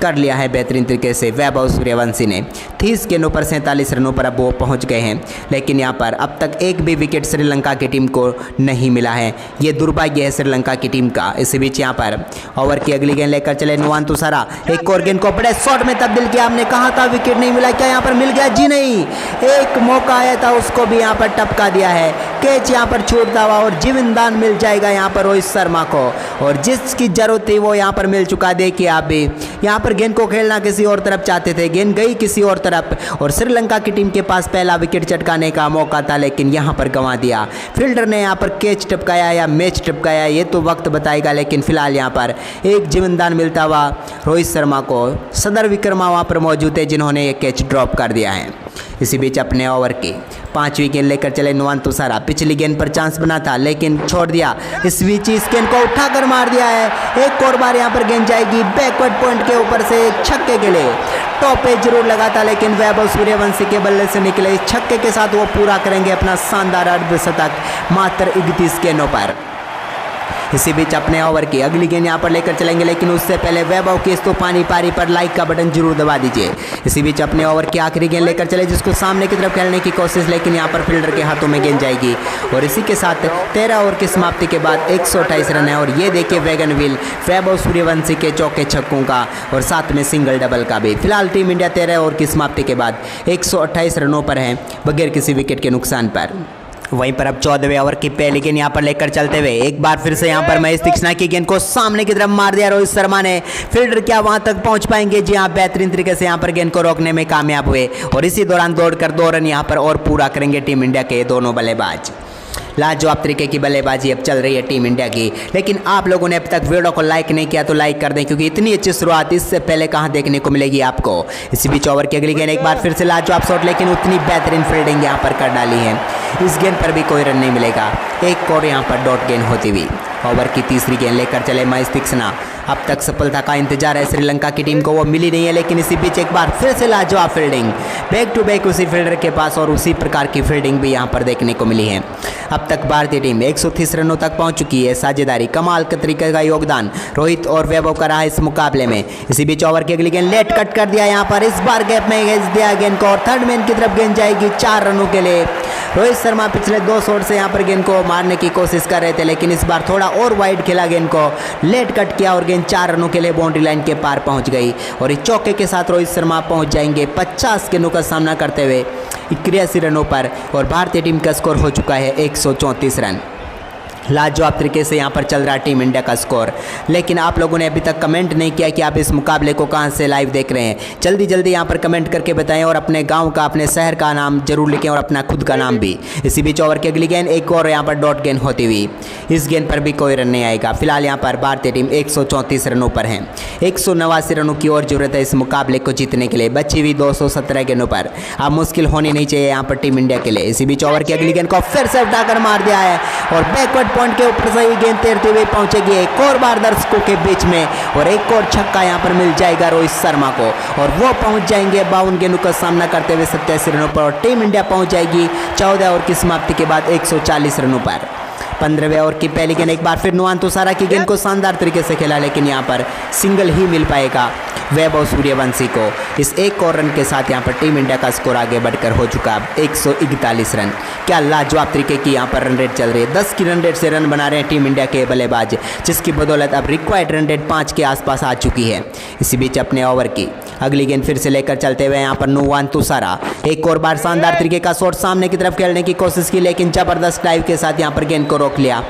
कर लिया है बेहतरीन तरीके से वैभव सूर्यवंशी ने। 30 गेंदों पर 47 रनों पर अब वो पहुंच गए हैं, लेकिन यहां पर अब तक एक भी विकेट श्रीलंका की टीम को नहीं मिला है। ये दुर्भाग्य है श्रीलंका की टीम का। इसी बीच यहां पर ओवर की अगली गेंद लेकर चले नुवान तुषारा। एक और गेंद को बड़े शॉट में तब्दील किया। हमने कहा था विकेट नहीं मिला, क्या यहाँ पर मिल गया? जी नहीं, एक मौका आया था उसको भी यहाँ पर टपका दिया है। कैच यहाँ पर छूटता हुआ और जीवनदान मिल जाएगा यहाँ पर रोहित शर्मा को, और जिसकी जरूरत थी वो यहाँ पर मिल चुका। देखिए आप भी यहाँ पर गेंद को खेलना किसी और तरफ चाहते थे, गेंद गई किसी और तरफ, और श्रीलंका की टीम के पास पहला विकेट चटकाने का मौका था, लेकिन यहाँ पर गंवा दिया। फील्डर ने यहाँ पर कैच टपकाया या मैच टपकाया ये तो वक्त बताएगा, लेकिन फिलहाल यहाँ पर एक जीवनदान मिलता हुआ रोहित शर्मा को। सदर विक्रमा वहाँ पर मौजूद है जिन्होंने ये कैच ड्रॉप कर दिया है। इसी बीच अपने ओवर की 5वीं गेंद लेकर चले नुवान तुषारा। पिछली गेंद पर चांस बना था लेकिन छोड़ दिया। इस बीच इस गेंद को उठाकर मार दिया है। एक और बार यहाँ पर गेंद जाएगी बैकवर्ड पॉइंट के ऊपर से एक छक्के के लिए। टॉप पे जरूर लगा था, लेकिन वैभव सूर्यवंशी के बल्ले से निकले इस छक्के के साथ वो पूरा करेंगे अपना शानदार अर्धशतक मात्र 31 गेंदों पर। इसी बीच अपने ओवर की अगली गेंद यहाँ पर लेकर चलेंगे, लेकिन उससे पहले वैभव की इस तूफानी पारी पर लाइक का बटन जरूर दबा दीजिए। इसी बीच अपने ओवर की आखिरी गेंद लेकर चले जिसको सामने की तरफ खेलने की कोशिश, लेकिन यहाँ पर फील्डर के हाथों में गेंद जाएगी। और इसी के साथ 13 ओवर की समाप्ति के बाद 128 रन है। और ये देखिए वैगन व्हील वैभव सूर्यवंशी के चौके छक्कों का और साथ में सिंगल डबल का भी। फिलहाल टीम इंडिया 13 ओवर की समाप्ति के बाद 128 रनों पर है बगैर किसी विकेट के नुकसान पर। वहीं पर अब 14वें ओवर की पहली गेंद यहाँ पर लेकर चलते हुए एक बार फिर से यहाँ पर महेश तीक्ष्णा की गेंद को सामने की तरफ मार दिया रोहित शर्मा ने। फील्डर क्या वहां तक पहुंच पाएंगे? जी हाँ, बेहतरीन तरीके से यहाँ पर गेंद को रोकने में कामयाब हुए, और इसी दौरान दौड़कर 2 रन यहाँ पर और पूरा करेंगे टीम इंडिया के दोनों बल्लेबाज। लाजवाब तरीके की बल्लेबाजी अब चल रही है टीम इंडिया की। लेकिन आप लोगों ने अब तक वीडियो को लाइक नहीं किया तो लाइक कर दें, क्योंकि इतनी अच्छी शुरुआत इससे पहले कहां देखने को मिलेगी आपको। इसी बीच ओवर की अगली गेंद एक बार फिर से लाजवाब शॉट, लेकिन उतनी बेहतरीन फील्डिंग यहां पर कर डाली है। इस गेंद पर भी कोई रन नहीं मिलेगा। एक और यहां पर डॉट गेंद होती हुई। ओवर की तीसरी गेंद लेकर चले महेश तीक्ष्णा। अब तक सफलता का इंतजार है श्रीलंका की टीम को, वो मिली नहीं है, लेकिन इसी बीच एक बार फिर से लाजवाब फील्डिंग बैक टू बैक उसी फील्डर के पास, और उसी प्रकार की फील्डिंग भी यहां पर देखने को मिली है। अब तक भारतीय टीम 130 रनों तक पहुंच चुकी है। साझेदारी कमाल के तरीके का योगदान रोहित और वैभव का रहा इस मुकाबले में। इसी बीच ओवर की अगली गेंद लेट कट कर दिया यहाँ पर, इस बार गैप में भेज दिया गेंद को, और थर्ड मैन की तरफ गेंद जाएगी 4 रनों के लिए। रोहित शर्मा पिछले 2 शॉट से यहाँ पर गेंद को मारने की कोशिश कर रहे थे, लेकिन इस बार थोड़ा और वाइड खेला गेंद को, लेट कट किया और गेंद 4 रनों के लिए बाउंड्री लाइन के पार पहुंच गई। और इस चौके के साथ रोहित शर्मा पहुंच जाएंगे 50 गेंदों का सामना करते हुए 81 रनों पर, और भारतीय टीम का स्कोर हो चुका है 134 रन। लाजवाब तरीके से यहाँ पर चल रहा है टीम इंडिया का स्कोर। लेकिन आप लोगों ने अभी तक कमेंट नहीं किया कि आप इस मुकाबले को कहाँ से लाइव देख रहे हैं। जल्दी जल्दी यहाँ पर कमेंट करके बताएं, और अपने गांव का अपने शहर का नाम जरूर लिखें, और अपना खुद का नाम भी। इसी बीच ओवर की अगली गेंद एक और यहाँ पर डॉट गेंद होती हुई, इस गेंद पर भी कोई रन नहीं आएगा। फिलहाल यहाँ पर भारतीय टीम 134 रनों पर है। 189 रनों की और जरूरत है इस मुकाबले को जीतने के लिए, बची हुई 217 गेंदों पर। अब मुश्किल होनी नहीं चाहिए यहाँ पर टीम इंडिया के लिए। इसी बीच ओवर की अगली गेंद को फिर से उठाकर मार दिया है, और बैकवर्ड पॉइंट के ऊपर से ही गेंद तैरते हुए पहुंचेगी एक और बार दर्शकों के बीच में, और एक और छक्का यहां पर मिल जाएगा रोहित शर्मा को, और वो पहुंच जाएंगे 52 गेंदों का सामना करते हुए 87 रनों पर, और टीम इंडिया पहुंच जाएगी 14 ओवर की समाप्ति के बाद 140 रनों पर। 15वें ओवर की पहली गेंद, एक बार फिर नुआन तुषारा की गेंद को शानदार तरीके से खेला, लेकिन यहाँ पर सिंगल ही मिल पाएगा वैभव सूर्यवंशी को। इस एक और रन के साथ यहाँ पर टीम इंडिया का स्कोर आगे बढ़कर हो चुका है 141 रन। क्या लाजवाब तरीके की यहाँ पर रन रेट चल रही है। 10 की रन रेट से रन बना रहे हैं टीम इंडिया के बल्लेबाज, जिसकी बदौलत अब रिक्वायर्ड रन रेट 5 के आसपास आ चुकी है। इसी बीच अपने ओवर की अगली गेंद फिर से लेकर चलते हुए यहाँ पर नुआन तुषारा एक और बार शानदार तरीके का शॉट सामने की तरफ खेलने की कोशिश की, लेकिन जबरदस्त डाइव के साथ यहाँ पर गेंद को रोक लिया।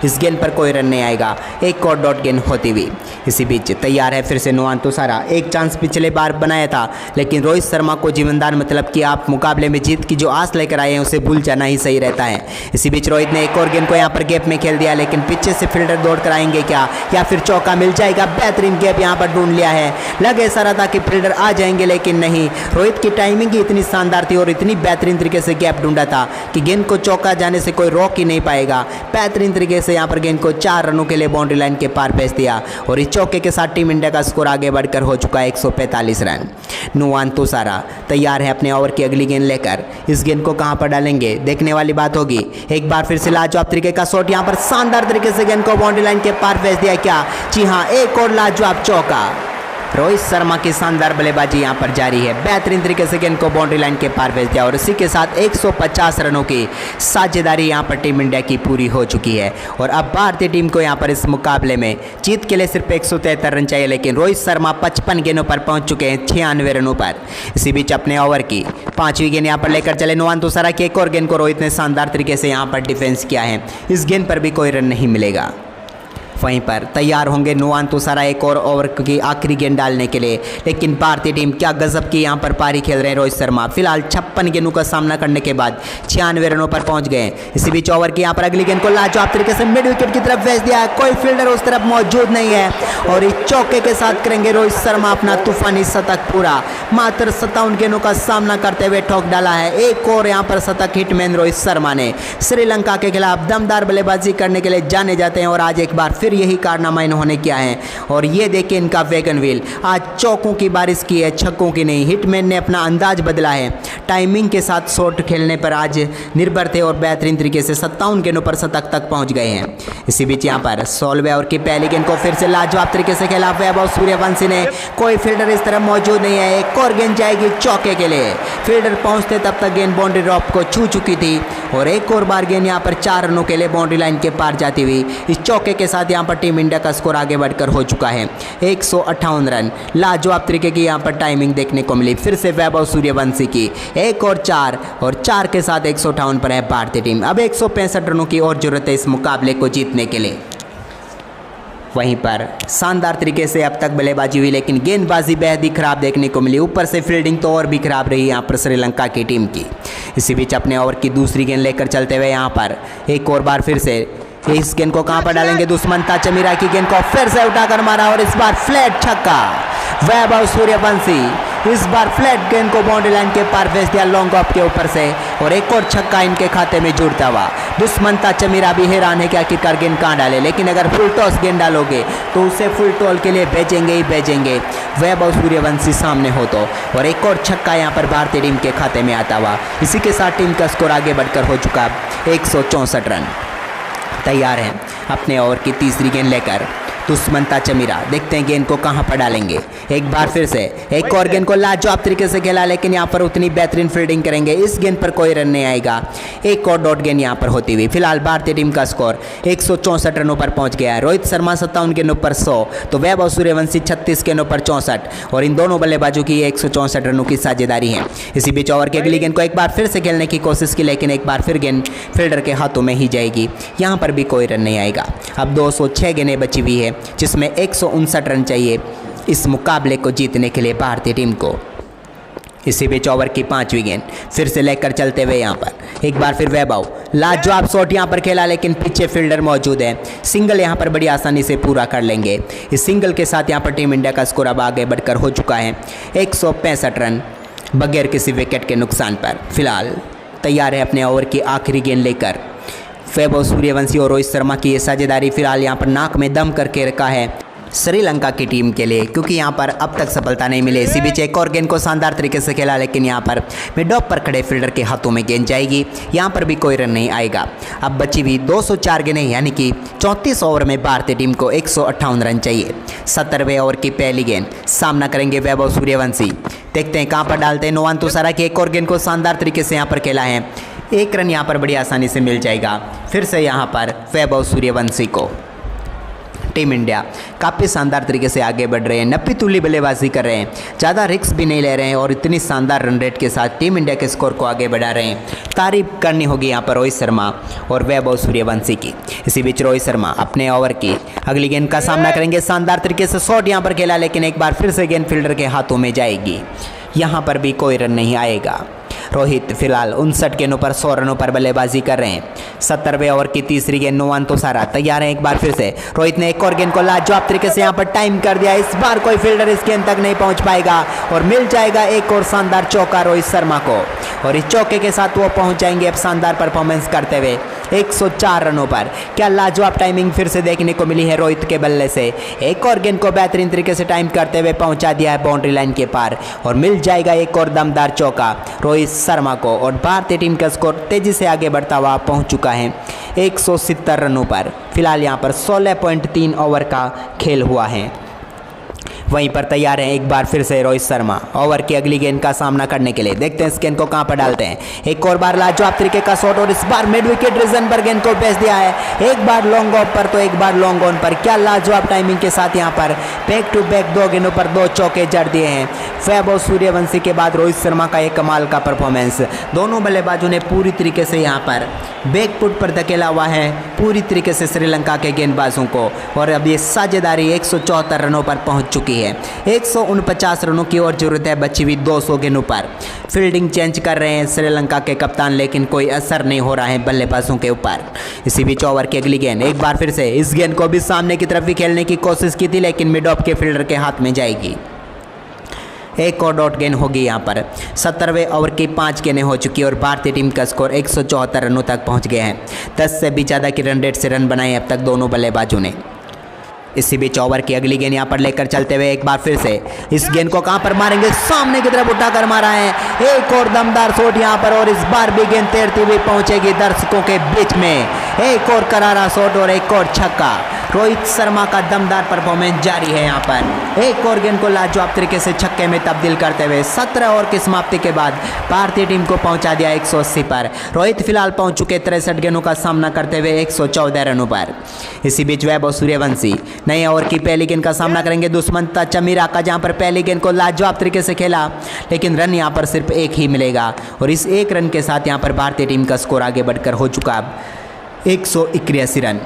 इस गेंद पर कोई रन नहीं आएगा, एक और डॉट गेंद होती हुई। इसी बीच तैयार है फिर से नुआन तुषारा। एक चांस पिछले बार बनाया था, लेकिन रोहित शर्मा को जीवनदान मतलब कि आप मुकाबले में जीत की जो आस लेकर आए हैं उसे भूल जाना ही सही रहता है। इसी बीच रोहित ने एक और गेंद को यहाँ पर गैप में खेल दिया, लेकिन पीछे से फील्डर दौड़ कर आएंगे क्या, या फिर चौका मिल जाएगा। बेहतरीन गैप यहाँ पर ढूंढ लिया है, लगे सारा था कि फील्डर आ जाएंगे, लेकिन नहीं। रोहित की टाइमिंग ही इतनी शानदार थी और इतनी बेहतरीन तरीके से गैप ढूंढा था कि गेंद को चौका जाने से कोई रोक ही नहीं पाएगा। बेहतरीन तरीके से यहाँ पर गेंद को 4 रनों के लिए बाउंड्री लाइन के पार भेज दिया और इस चौके के साथ टीम इंडिया का स्कोर आगे बढ़कर हो चुका है 145 रन। नुआन तुषारा तैयार है अपने ओवर की अगली गेंद लेकर। इस गेंद को कहां पर डालेंगे देखने वाली बात होगी। एक बार फिर से लाजवाब तरीके का शॉट, यहां पर शानदार तरीके से गेंद को बाउंड्री लाइन के पार भेज दिया। क्या, जी हां, एक और लाजवाब चौका। रोहित शर्मा की शानदार बल्लेबाजी यहां पर जारी है। बेहतरीन तरीके से गेंद को बाउंड्री लाइन के पार भेज दिया और इसी के साथ 150 रनों की साझेदारी यहां पर टीम इंडिया की पूरी हो चुकी है। और अब भारतीय टीम को यहां पर इस मुकाबले में जीत के लिए सिर्फ 173 रन चाहिए, लेकिन रोहित शर्मा 55 गेंदों पर पहुंच चुके हैं 96 रनों पर। इसी बीच अपने ओवर की 5वीं गेंद यहां पर लेकर चले नुआन तुषारा की एक और गेंद को रोहित ने शानदार तरीके से यहां पर डिफेंस किया है। इस गेंद पर भी कोई रन नहीं मिलेगा। वहीं पर तैयार होंगे नुआन तुषारा एक और ओवर की आखिरी गेंद डालने के लिए, लेकिन भारतीय टीम क्या गजब की यहां पर पारी खेल रहे हैं रोहित शर्मा। फिलहाल 56 गेंदों का सामना करने के बाद 96 रनों पर पहुंच गए। इसी बीच ओवर की यहां पर अगली गेंद को लाजवाब तरीके से मिड विकेट की तरफ भेज दिया है, कोई फील्डर उस तरफ मौजूद नहीं है और इस चौके के साथ करेंगे रोहित शर्मा अपना तूफानी शतक पूरा। मात्र 57 गेंदों का सामना करते हुए ठोक डाला है एक और यहां पर शतक। हिटमैन रोहित शर्मा ने श्रीलंका के खिलाफ दमदार बल्लेबाजी करने के लिए जाने जाते हैं और आज एक बार फिर यही कारनामा इन्होंने किया है। और ये देखिए इनका वैगन व्हील, आज चौकों की बारिश की है, छक्कों की नहीं। हिटमैन ने अपना अंदाज बदला है, टाइमिंग के साथ शॉट खेलने पर आज निर्भर थे और बेहतरीन तरीके से 57 गेंदों पर शतक तक पहुंच गए हैं। इसी बीच यहाँ पर 16वें ओवर की पहली गेंद को फिर से लाजवाब तरीके से खेला वैभव सूर्यवंशी ने। कोई फील्डर इस तरफ मौजूद नहीं है, एक और गेंद जाएगी चौके के लिए। फील्डर पहुंचते तब तक गेंद बाउंड्री रॉप को छू चुकी थी और एक और बार गेंद यहाँ पर 4 रनों के लिए बाउंड्री लाइन के पार जाती हुई इस चौके के साथ यहाँ पर टीम इंडिया का स्कोर आगे बढ़कर हो चुका है 158 रन। लाजवाब तरीके की यहाँ पर टाइमिंग देखने को मिली फिर से वैभव सूर्यवंशी की। एक और 4 के साथ 158 पर है भारतीय टीम। अब 165 रनों की और जरूरत है इस मुकाबले को जीतने के लिए। वहीं पर शानदार तरीके से अब तक बल्लेबाजी हुई, लेकिन गेंदबाजी बेहद ही खराब देखने को मिली। ऊपर से फील्डिंग तो और भी खराब रही यहाँ पर श्रीलंका की टीम की। इसी बीच अपने ओवर की दूसरी गेंद लेकर चलते हुए यहाँ पर एक और बार फिर से इस गेंद को कहां पर डालेंगे। दुष्मंता चमीरा की गेंद को फिर से उठाकर मारा और इस बार फ्लैट छक्का। वैभव सूर्यवंशी इस बार फ्लैट गेंद को बाउंड्री लाइन के पार भेज दिया लॉन्ग ऑफ के ऊपर से और एक और छक्का इनके खाते में जुड़ता हुआ। दुष्मंता चमीरा भी हैरान है कि आखिरकार गेंद कहां डाले, लेकिन अगर फुल टॉस गेंद डालोगे तो उसे फुल टॉल के लिए भेजेंगे ही भेजेंगे वैभव सूर्यवंशी सामने हो तो। और एक और छक्का यहां पर भारतीय टीम के खाते में आता हुआ। इसी के साथ टीम का स्कोर आगे बढ़कर हो चुका 164 रन। तैयार हैं अपने ओवर की तीसरी गेंद लेकर दुष्मंता चमीरा। देखते हैं गेंद को कहां पर डालेंगे। एक बार फिर से एक और गेंद को लाजवाब तरीके से खेला, लेकिन यहां पर उतनी बेहतरीन फील्डिंग करेंगे, इस गेंद पर कोई रन नहीं आएगा। एक और डॉट गेंद यहां पर होती हुई। फिलहाल भारतीय टीम का स्कोर 164 रनों पर पहुंच गया है। रोहित शर्मा 57 गेंदों पर 100 तो वैभव सूर्यवंशी 36 गेंदों पर 64 और इन दोनों बल्लेबाजों की 164 रनों की साझेदारी है। इसी बीच ओवर की अगली गेंद को एक बार फिर से खेलने की कोशिश की, लेकिन एक बार फिर गेंद फील्डर के हाथों में ही जाएगी। यहां पर भी कोई रन नहीं आएगा। अब 206 गेंदें बची हुई है, जिसमें 159 रन चाहिए इस मुकाबले को जीतने के लिए भारतीय टीम को। इसी बीच ओवर की 5वीं गेंद फिर से लेकर चलते हुए यहाँ पर एक बार फिर वैभव लाजवाब शॉट यहाँ पर खेला, लेकिन पीछे फील्डर मौजूद है। सिंगल यहाँ पर बड़ी आसानी से पूरा कर लेंगे। इस सिंगल के साथ यहाँ पर टीम इंडिया का स्कोर अब आगे बढ़कर हो चुका है 165 रन बगैर किसी विकेट के नुकसान पर। फिलहाल तैयार है अपने ओवर की आखिरी गेंद लेकर वैभव सूर्यवंशी और रोहित शर्मा की ये साझेदारी फिलहाल यहाँ पर नाक में दम करके रखा है श्रीलंका की टीम के लिए, क्योंकि यहाँ पर अब तक सफलता नहीं मिली। इसी बीच एक और गेंद को शानदार तरीके से खेला, लेकिन यहाँ पर मिड ऑफ पर खड़े फील्डर के हाथों में गेंद जाएगी। यहाँ पर भी कोई रन नहीं आएगा। अब बची हुई 204 गेंदें, यानी कि 34 ओवर में भारतीय टीम को 158 रन चाहिए। 70वें ओवर की पहली गेंद, सामना करेंगे वैभव सूर्यवंशी। देखते हैं कहाँ पर डालते हैं। नोवान तुषारा की एक और गेंद को शानदार तरीके से यहाँ पर खेला है। एक रन यहाँ पर बड़ी आसानी से मिल जाएगा। फिर से यहाँ पर वैभव सूर्यवंशी को। टीम इंडिया काफ़ी शानदार तरीके से आगे बढ़ रहे हैं, नप्पी तुल्ली बल्लेबाजी कर रहे हैं, ज़्यादा रिस्क भी नहीं ले रहे हैं और इतनी शानदार रन रेट के साथ टीम इंडिया के स्कोर को आगे बढ़ा रहे हैं। तारीफ करनी होगी यहाँ पर रोहित शर्मा और वैभव सूर्यवंशी की। इसी बीच रोहित शर्मा अपने ओवर की अगली गेंद का सामना करेंगे। शानदार तरीके से शॉट यहाँ पर खेला, लेकिन एक बार फिर से गेंद फील्डर के हाथों में जाएगी। यहाँ पर भी कोई रन नहीं आएगा। रोहित फिलहाल 59 गेंदों पर 100 रनों पर बल्लेबाजी कर रहे हैं। 70वें ओवर की तीसरी गेंद, नोवान तुषारा तैयार है। एक बार फिर से रोहित ने एक और गेंद को लाजवाब तरीके से यहाँ पर टाइम कर दिया। इस बार कोई फील्डर इस गेंद तक नहीं पहुँच पाएगा और मिल जाएगा एक और शानदार चौका रोहित शर्मा को, और इस चौके के साथ वो पहुँच जाएंगे अब शानदार परफॉर्मेंस करते हुए 104 रनों पर। क्या लाजवाब टाइमिंग फिर से देखने को मिली है रोहित के बल्ले से। एक और गेंद को बेहतरीन तरीके से टाइम करते हुए पहुंचा दिया है बाउंड्री लाइन के पार, और मिल जाएगा एक और दमदार चौका रोहित शर्मा को, और भारतीय टीम का स्कोर तेजी से आगे बढ़ता हुआ पहुंच चुका है 170 रनों पर। फिलहाल यहां पर 16.3 ओवर का खेल हुआ है। वहीं पर तैयार है एक बार फिर से रोहित शर्मा ओवर की अगली गेंद का सामना करने के लिए। देखते हैं इस गेंद को कहां पर डालते हैं। एक और बार लाजवाब तरीके का शॉट, और इस बार मिड विकेट रीजन पर गेंद को भेज दिया है। एक बार लॉन्ग ऑफ पर तो एक बार लॉन्ग ऑन पर। क्या लाजवाब टाइमिंग के साथ यहां पर बैक टू बैक 2 गेंदों पर 2 चौके जड़ दिए हैं। वैभव सूर्यवंशी के बाद रोहित शर्मा का एक कमाल का परफॉर्मेंस। दोनों बल्लेबाजों ने पूरी तरीके से यहां पर बैकफुट पर धकेला हुआ है पूरी तरीके से श्रीलंका के गेंदबाजों को, और अब ये साझेदारी 174 रनों पर पहुंच चुकी है। 149 रनों की और जरूरत है बची हुई 200 गेंदों पर। फील्डिंग चेंज कर रहे हैं श्रीलंका के कप्तान, लेकिन कोई असर नहीं हो रहा है बल्लेबाजों के ऊपर। इसी बीच ओवर की अगली गेंद, एक बार फिर से इस गेंद को भी सामने की तरफ भी खेलने की कोशिश की थी, लेकिन मिड ऑफ के फील्डर के हाथ में जाएगी। एक और डॉट गेंद होगी यहाँ पर। 70वें ओवर की 5 गेंदें हो चुकी और भारतीय टीम का स्कोर 174 रनों तक पहुँच गए हैं। 10 से भी ज़्यादा की रन रेट से रन बनाए अब तक दोनों बल्लेबाजों ने। इसी बीच ओवर की अगली गेंद यहाँ पर लेकर चलते हुए एक बार फिर से इस गेंद को कहां पर मारेंगे, सामने की तरफ उठाकर मारा है। एक और दमदार शॉट यहाँ पर, और इस बार भी गेंद तैरती हुई पहुंचेगी दर्शकों के बीच में। एक और करारा शॉट और एक और छक्का। रोहित शर्मा का दमदार परफॉर्मेंस जारी है यहाँ पर। एक और गेंद को लाजवाब तरीके से छक्के में तब्दील करते हुए 17 ओवर की समाप्ति के बाद भारतीय टीम को पहुंचा दिया 180 पर। रोहित फिलहाल पहुंच चुके 63 गेंदों का सामना करते हुए 114 रनों पर। इसी बीच वैभव सूर्यवंशी नए ओवर की पहली गेंद का सामना करेंगे दुष्मंत चमीरा का, जहां पर पहली गेंद को लाजवाब तरीके से खेला, लेकिन रन यहां पर सिर्फ एक ही मिलेगा, और इस एक रन के साथ यहां पर भारतीय टीम का स्कोर आगे बढ़कर हो चुका अब 181 रन।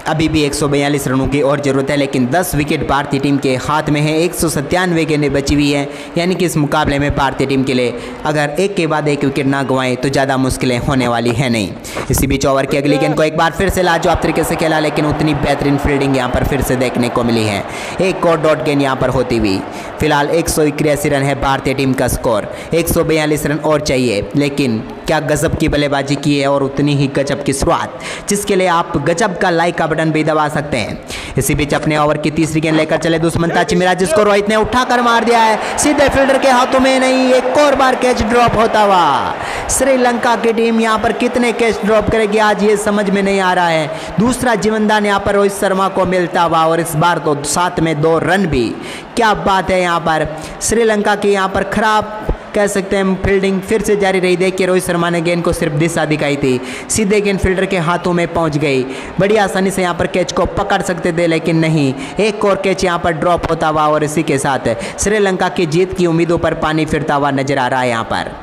अभी भी 142 रनों की और ज़रूरत है, लेकिन 10 विकेट भारतीय टीम के हाथ में है। 197 गेंदें बची हुई हैं, यानी कि इस मुकाबले में भारतीय टीम के लिए अगर एक के बाद एक विकेट ना गंवाए तो ज़्यादा मुश्किलें होने वाली है नहीं। इसी बीच ओवर की अगली गेंद को एक बार फिर से लाजवाब तरीके से खेला, लेकिन उतनी बेहतरीन फील्डिंग यहाँ पर फिर से देखने को मिली है। एक और डॉट गेंद यहाँ पर होती हुई। फिलहाल 181 रन है भारतीय टीम का स्कोर। 142 रन और चाहिए, लेकिन क्या गजब की बल्लेबाजी की है और उतनी ही गजब की शुरुआत, जिसके लिए आप गजब का लाइक का बटन भी दबा सकते हैं। इसी बीच अपने ओवर की तीसरी गेंद लेकर चले दुष्मंत चमीरा, जिसको रोहित ने उठाकर मार दिया है सीधे फील्डर के हाथों में। नहीं, एक और बार कैच ड्रॉप होता हुआ। श्रीलंका की टीम यहां पर कितने कैच ड्रॉप करेगी आज ये समझ में नहीं आ रहा है। दूसरा जीवनदान यहां पर रोहित शर्मा को मिलता हुआ, और इस बार तो साथ में 2 रन भी। क्या बात है, यहां पर श्रीलंका की यहां पर खराब कह सकते हैं फील्डिंग फिर से जारी रही। देखिए रोहित शर्मा ने गेंद को सिर्फ दिशा दिखाई थी, सीधे गेंद फील्डर के हाथों में पहुंच गई। बड़ी आसानी से यहां पर कैच को पकड़ सकते थे, लेकिन नहीं, एक और कैच यहां पर ड्रॉप होता हुआ, और इसी के साथ श्रीलंका की जीत की उम्मीदों पर पानी फिरता हुआ नजर आ रहा है। यहां पर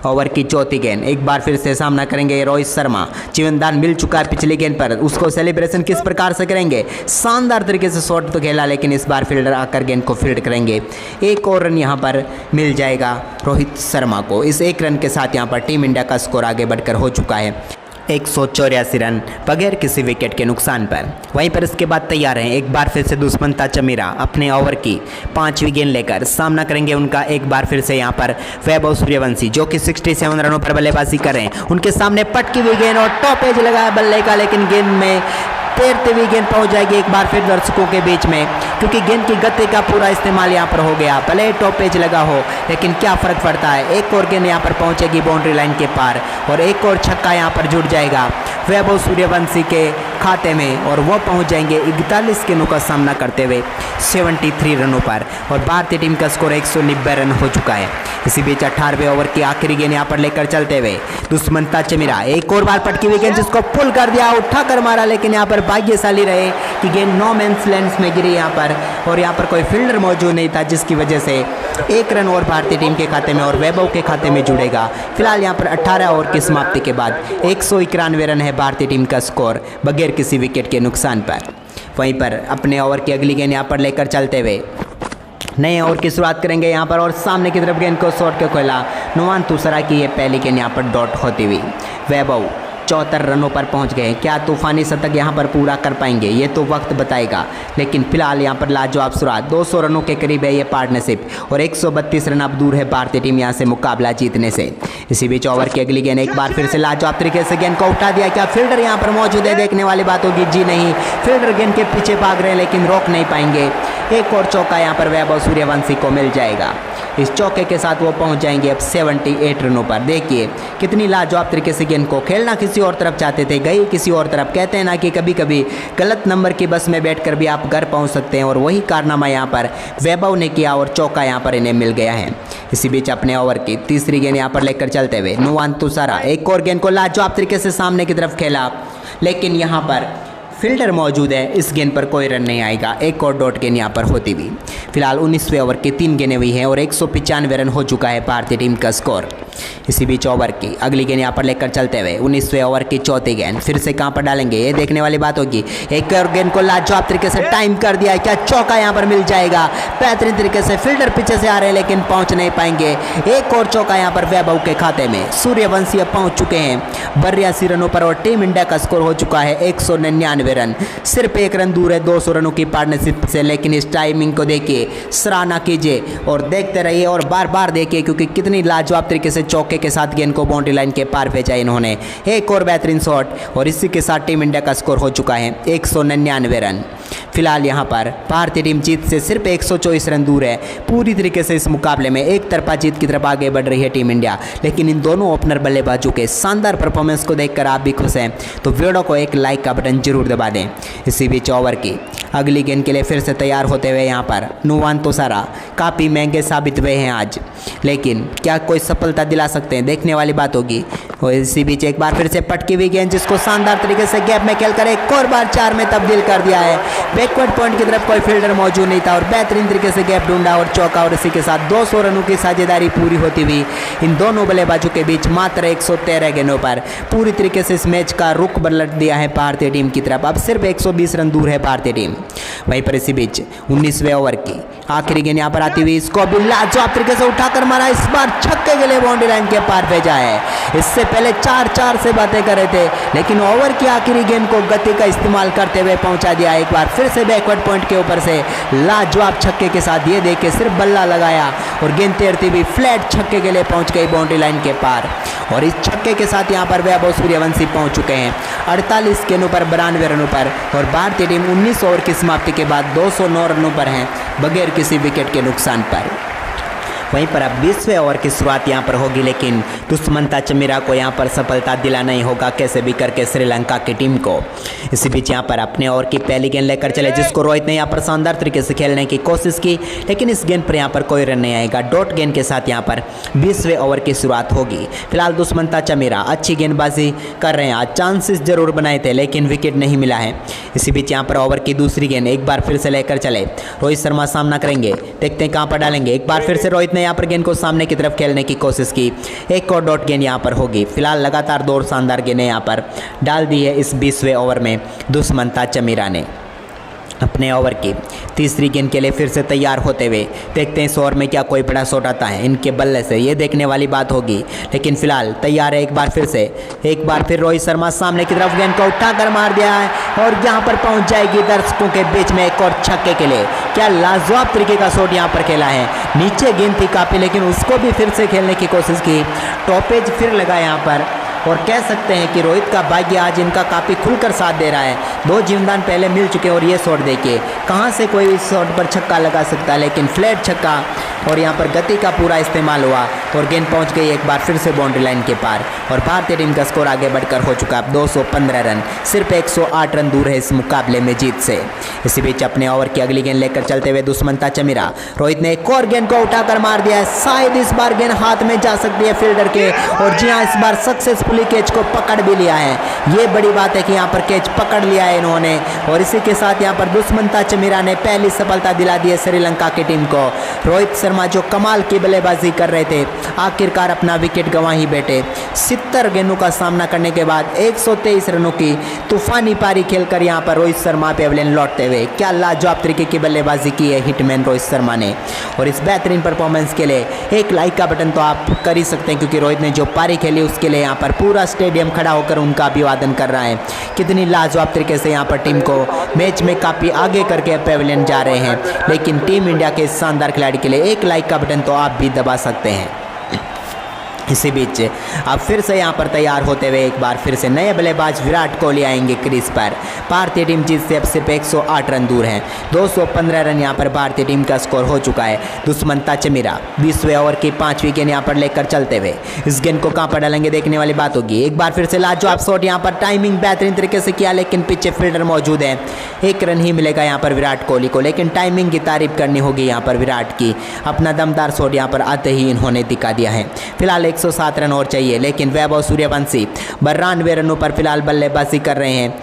ओवर की चौथी गेंद, एक बार फिर से सामना करेंगे रोहित शर्मा। जीवनदान मिल चुका है पिछली गेंद पर, उसको सेलिब्रेशन किस प्रकार से करेंगे। शानदार तरीके से शॉट तो खेला, लेकिन इस बार फील्डर आकर गेंद को फील्ड करेंगे। एक और रन यहां पर मिल जाएगा रोहित शर्मा को। इस एक रन के साथ यहां पर टीम इंडिया का स्कोर आगे बढ़कर हो चुका है 184 रन बगैर किसी विकेट के नुकसान पर। वहीं पर इसके बाद तैयार हैं एक बार फिर से दुष्मंत चमीरा अपने ओवर की 5वीं गेंद लेकर। सामना करेंगे उनका एक बार फिर से यहां पर वैभव सूर्यवंशी, जो कि 67 रनों पर बल्लेबाजी कर रहे हैं। उनके सामने पटकी हुई गेंद और टॉप एज लगा है बल्ले का, लेकिन गेंद में तैरते हुए गेंद पहुंच जाएगी एक बार फिर दर्शकों के बीच में, क्योंकि गेंद की गति का पूरा इस्तेमाल यहाँ पर हो गया। भले टॉप पेज लगा हो लेकिन क्या फर्क पड़ता है। एक और गेंद यहाँ पर पहुंचेगी बाउंड्री लाइन के पार और एक और छक्का यहाँ पर जुड़ जाएगा वैभव सूर्यवंशी के खाते में और वो पहुंच जाएंगे 41 गेंदों का सामना करते हुए 73 रनों पर और भारतीय टीम का स्कोर 190 रन हो चुका है। इसी बीच 18वें ओवर की आखिरी गेंद यहाँ पर लेकर चलते हुए दुष्मंता चमीरा एक और बार पटकी हुई गेंद जिसको पुल कर दिया, उठा कर मारा, लेकिन यहाँ पर भाग्यशाली रहे कि गेंद नो मैंस लैंड में गिरी यहाँ पर और यहाँ पर कोई फील्डर मौजूद नहीं था, जिसकी वजह से 1 रन और भारतीय टीम के खाते में और वैभव के खाते में जुड़ेगा। फिलहाल यहाँ पर 18 ओवर की समाप्ति के बाद 191 रन है भारतीय टीम का स्कोर बगैर किसी विकेट के नुकसान पर। वहीं पर अपने ओवर की अगली गेंद यहाँ पर लेकर चलते हुए नए ओवर की शुरुआत करेंगे यहाँ पर और सामने की तरफ गेंद को शॉट के खोला नुमान तुसरा की ये पहली गेंद यहाँ पर डॉट होती हुई वैभव 74 रनों पर पहुंच गए। क्या तूफानी शतक यहां पर पूरा कर पाएंगे ये तो वक्त बताएगा, लेकिन फिलहाल यहां पर लाजवाब शुरुआत 200 रनों के करीब है ये पार्टनरशिप और 132 रन अब दूर है भारतीय टीम यहां से मुकाबला जीतने से। इसी बीच ओवर की अगली गेंद एक बार फिर से लाजवाब तरीके से गेंद को उठा दिया। क्या फील्डर यहां पर मौजूद है, देखने वाली बात होगी। जी नहीं, फील्डर गेंद के पीछे भाग रहे हैं लेकिन रोक नहीं पाएंगे। एक और चौका यहां पर वैभव सूर्यवंशी को मिल जाएगा। इस चौके के साथ वो पहुंच जाएंगे अब 78 रनों पर। देखिए कितनी लाजवाब तरीके से गेंद को खेलना किसी और तरफ चाहते थे, गई किसी और तरफ। कहते हैं ना कि कभी कभी गलत नंबर की बस में बैठकर भी आप घर पहुंच सकते हैं और वही कारनामा यहाँ पर वैभव ने किया और चौका यहाँ पर इन्हें मिल गया है। इसी बीच अपने ओवर की तीसरी गेंद यहाँ पर लेकर चलते हुए नुमान तुषारा एक और गेंद को लाजवाब तरीके से सामने की तरफ खेला, लेकिन यहाँ पर फील्डर मौजूद है, इस गेंद पर कोई रन नहीं आएगा। एक और डॉट गेंद यहाँ पर होती हुई। फिलहाल 19वें ओवर की 3 गेंदें हुई हैं और 195 रन हो चुका है भारतीय टीम का स्कोर। इसी बीच ओवर की अगली गेंद यहाँ पर लेकर चलते हुए 19वें ओवर की चौथी गेंद फिर से कहाँ पर डालेंगे ये देखने वाली बात होगी। एक और गेंद को लाजवाब तरीके से टाइम कर दिया, क्या चौका यहाँ पर मिल जाएगा। बेहतरीन तरीके से फील्डर पीछे से आ रहे हैं लेकिन पहुँच नहीं पाएंगे। एक और चौका यहाँ पर वैभव के खाते में। सूर्यवंशी अब पहुँच चुके हैं 82 रनों पर और टीम इंडिया का स्कोर हो चुका है 199 रन। सिर्फ 1 रन दूर है 200 रनों की पार्टनरशिप से, लेकिन इस टाइमिंग को देखिए, सराहना कीजिए और देखते रहिए और बार बार देखिए क्योंकि कितनी लाजवाब तरीके से चौके के साथ गेंद को बाउंड्री लाइन के पार भेजा इन्होंने। एक और बेहतरीन शॉट और इसी के साथ टीम इंडिया का स्कोर हो चुका है 199 रन। फिलहाल यहाँ पर भारतीय टीम जीत से सिर्फ 124 रन दूर है। पूरी तरीके से इस मुकाबले में एक तरफा जीत की तरफ आगे बढ़ रही है टीम इंडिया, लेकिन इन दोनों ओपनर बल्लेबाजों के शानदार परफॉर्मेंस को देखकर आप भी खुश हैं तो वीडियो को एक लाइक का बटन जरूर दबा दें। इसी बीच ओवर की अगली गेंद के लिए फिर से तैयार होते हुए यहाँ पर नुमान तुषारा काफ़ी महंगे साबित हुए हैं आज, लेकिन क्या कोई सफलता दिला सकते हैं, देखने वाली बात होगी। और इसी बीच एक बार फिर से पटकी हुई गेंद जिसको शानदार तरीके से गैप में खेलकर एक और बार 4 में तब्दील कर दिया है। बैकवर्ड पॉइंट की तरफ कोई फील्डर मौजूद नहीं था और बेहतरीन तरीके से गैप ढूंढा और चौका और इसी के साथ 200 रनों की साझेदारी पूरी होती हुई इन दोनों बल्लेबाजों के बीच मात्र 113 गेंदों पर पूरी तरीके से इस मैच का रुख बदल दिया है भारतीय टीम की तरफ। अब सिर्फ 120 रन दूर है भारतीय टीम। वहीं पर इसी बीच 19वें ओवर की आखिरी गेंद यहाँ पर आती हुई, इसको भी लाजवाब तरीके से उठाकर मारा, इस बार छक्के के लिए बाउंड्री लाइन के पार भेजा है। इससे पहले 4-4 से बातें कर रहे थे, लेकिन ओवर की आखिरी गेंद को गति का इस्तेमाल करते हुए पहुंचा दिया। एक बार फिर से बैकवर्ड पॉइंट के ऊपर से लाजवाब छक्के के साथ ये देख के सिर्फ बल्ला लगाया और गेंद तैरती हुई फ्लैट छक्के के लिए पहुंच गई बाउंड्री लाइन के पार। और इस छक्के के साथ यहाँ पर वैभव सूर्यवंशी पहुंच चुके हैं 48 गेंदों पर 92 रनों पर और भारतीय टीम 19 ओवर की समाप्ति के बाद 209 रनों पर हैं बगैर किसी विकेट के नुकसान पर। वहीं पर अब 20वें ओवर की शुरुआत यहाँ पर होगी, लेकिन दुष्मंता चमीरा को यहाँ पर सफलता दिलाना ही होगा कैसे भी करके श्रीलंका की टीम को। इसी बीच यहाँ पर अपने ओवर की पहली गेंद लेकर चले जिसको रोहित ने यहाँ पर शानदार तरीके से खेलने की कोशिश की, लेकिन इस गेंद पर यहाँ पर कोई रन नहीं आएगा। डॉट गेंद के साथ यहाँ पर 20वें ओवर की शुरुआत होगी। फिलहाल दुष्मंता चमीरा अच्छी गेंदबाजी कर रहे हैं, आज चांसेस जरूर बनाए थे लेकिन विकेट नहीं मिला है। इसी बीच यहाँ पर ओवर की दूसरी गेंद एक बार फिर से लेकर चले, रोहित शर्मा सामना करेंगे, देखते हैं कहाँ पर डालेंगे। एक बार फिर से रोहित ने यहाँ पर गेंद को सामने की तरफ खेलने की कोशिश की, एक और डॉट गेंद यहाँ पर होगी। फिलहाल लगातार 2 शानदार गेंदें यहाँ पर डाल दी है इस 20वें ओवर में दुष्मंता चमीरा ने। अपने ओवर की तीसरी गेंद के लिए फिर से तैयार होते हुए देखते हैं इस ओवर में क्या कोई बड़ा शॉट आता है इनके बल्ले से, ये देखने वाली बात होगी। लेकिन फिलहाल तैयार है एक बार फिर रोहित शर्मा सामने की तरफ गेंद को उठाकर मार दिया है और यहाँ पर पहुँच जाएगी दर्शकों के बीच में एक और छक्के के लिए। क्या लाजवाब तरीके का शॉट यहाँ पर खेला है, नीचे गेंद थी काफ़ी लेकिन उसको भी फिर से खेलने की कोशिश की, टॉपेज फिर लगा यहाँ पर और कह सकते हैं कि रोहित का भाग्य आज इनका काफ़ी खुलकर साथ दे रहा है। 2 जीवनदान पहले मिल चुके हैं और ये शॉट देखिए कहाँ से कोई इस शॉट पर छक्का लगा सकता है, लेकिन फ्लैट छक्का और यहाँ पर गति का पूरा इस्तेमाल हुआ और गेंद पहुँच गई एक बार फिर से बाउंड्री लाइन के पार और भारतीय टीम का स्कोर आगे बढ़कर हो चुका है 215 रन, सिर्फ 108 रन दूर है इस मुकाबले में जीत से। इसी बीच अपने ओवर की अगली गेंद लेकर चलते हुए दुष्मंता चमीरा, रोहित ने एक और गेंद को उठाकर मार दिया है, शायद इस बार गेंद हाथ में जा सकती है फील्डर के और जी हाँ, इस बार सक्सेसफुली कैच को पकड़ भी लिया है। ये बड़ी बात है कि यहाँ पर कैच पकड़ लिया है इन्होंने और इसी के साथ यहाँ पर दुष्मंता चमीरा ने पहली सफलता दिला दी है श्रीलंका की टीम को। रोहित शर्मा जो कमाल की बल्लेबाजी कर रहे थे आखिरकार अपना विकेट गंवा ही बैठे। 70 गेंदों का सामना करने के बाद 123 रनों की तूफानी पारी खेलकर यहाँ पर रोहित शर्मा पेवेलियन लौटते हुए क्या लाजवाब तरीके की बल्लेबाजी की है हिटमैन रोहित शर्मा ने। और इस बेहतरीन परफॉर्मेंस के लिए एक लाइक का बटन तो आप कर ही सकते हैं, क्योंकि रोहित ने जो पारी खेली उसके लिए यहाँ पर पूरा स्टेडियम खड़ा होकर उनका अभिवादन कर रहा है। कितनी लाजवाब तरीके से यहाँ पर टीम को मैच में काफ़ी आगे करके पेवेलियन जा रहे हैं। लेकिन टीम इंडिया के शानदार खिलाड़ी के लिए एक लाइक का बटन तो आप भी दबा सकते हैं। इसी बीच अब फिर से यहाँ पर तैयार होते हुए एक बार फिर से नए बल्लेबाज विराट कोहली आएंगे क्रीज पर। भारतीय टीम जीत से अब सिर्फ 108 रन दूर है। 215 रन यहाँ पर भारतीय टीम का स्कोर हो चुका है। दुष्मंता चमीरा 20वें ओवर की 5वीं गेंद यहाँ पर लेकर चलते हुए इस गेंद को कहाँ पर डालेंगे देखने वाली बात होगी। एक बार फिर से लाजवाब शॉट, यहाँ पर टाइमिंग बेहतरीन तरीके से किया लेकिन पीछे फील्डर मौजूद है। 1 रन ही मिलेगा यहाँ पर विराट कोहली को, लेकिन टाइमिंग की तारीफ करनी होगी यहाँ पर विराट की। अपना दमदार शॉट यहाँ पर आते ही इन्होंने दिखा दिया है। फिलहाल 107 रन और चाहिए, लेकिन वैभव सूर्यवंशी 92 रनों पर फिलहाल बल्लेबाजी कर रहे हैं।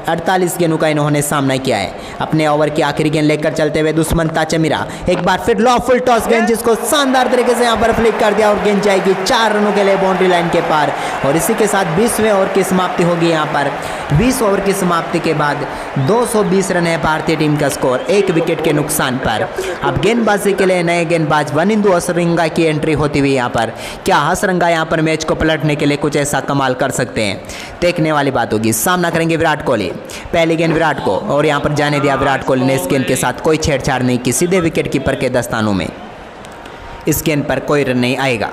48 गेंदों का इन्होंने सामना किया है। अपने ओवर की आखिरी गेंद लेकर चलते हुए दुष्मंता चमीरा एक बार फिर लो फुल टॉस गेंद जिसको शानदार तरीके से यहाँ पर फ्लिक कर दिया और गेंद जाएगी 4 रनों के लिए बाउंड्री लाइन के पार। और इसी के साथ 20वें ओवर की समाप्ति होगी। यहाँ पर 20 ओवर की समाप्ति के बाद 220 रन है भारतीय टीम का स्कोर, 1 विकेट के नुकसान पर। अब गेंदबाजी के लिए नए गेंदबाज वनिंदु हसरंगा की एंट्री होती हुई यहाँ पर क्या हसरंगा यहाँ पर मैच को पलटने के लिए कुछ ऐसा कमाल कर सकते हैं, देखने वाली बात होगी। सामना करेंगे विराट कोहली, पहली गेंद विराट को और यहाँ पर जाने दिया विराट कोहली ने। इस गेंद के साथ कोई छेड़छाड़ नहीं की, सीधे विकेट कीपर के दस्तानों में। इस गेंद पर कोई रन नहीं आएगा।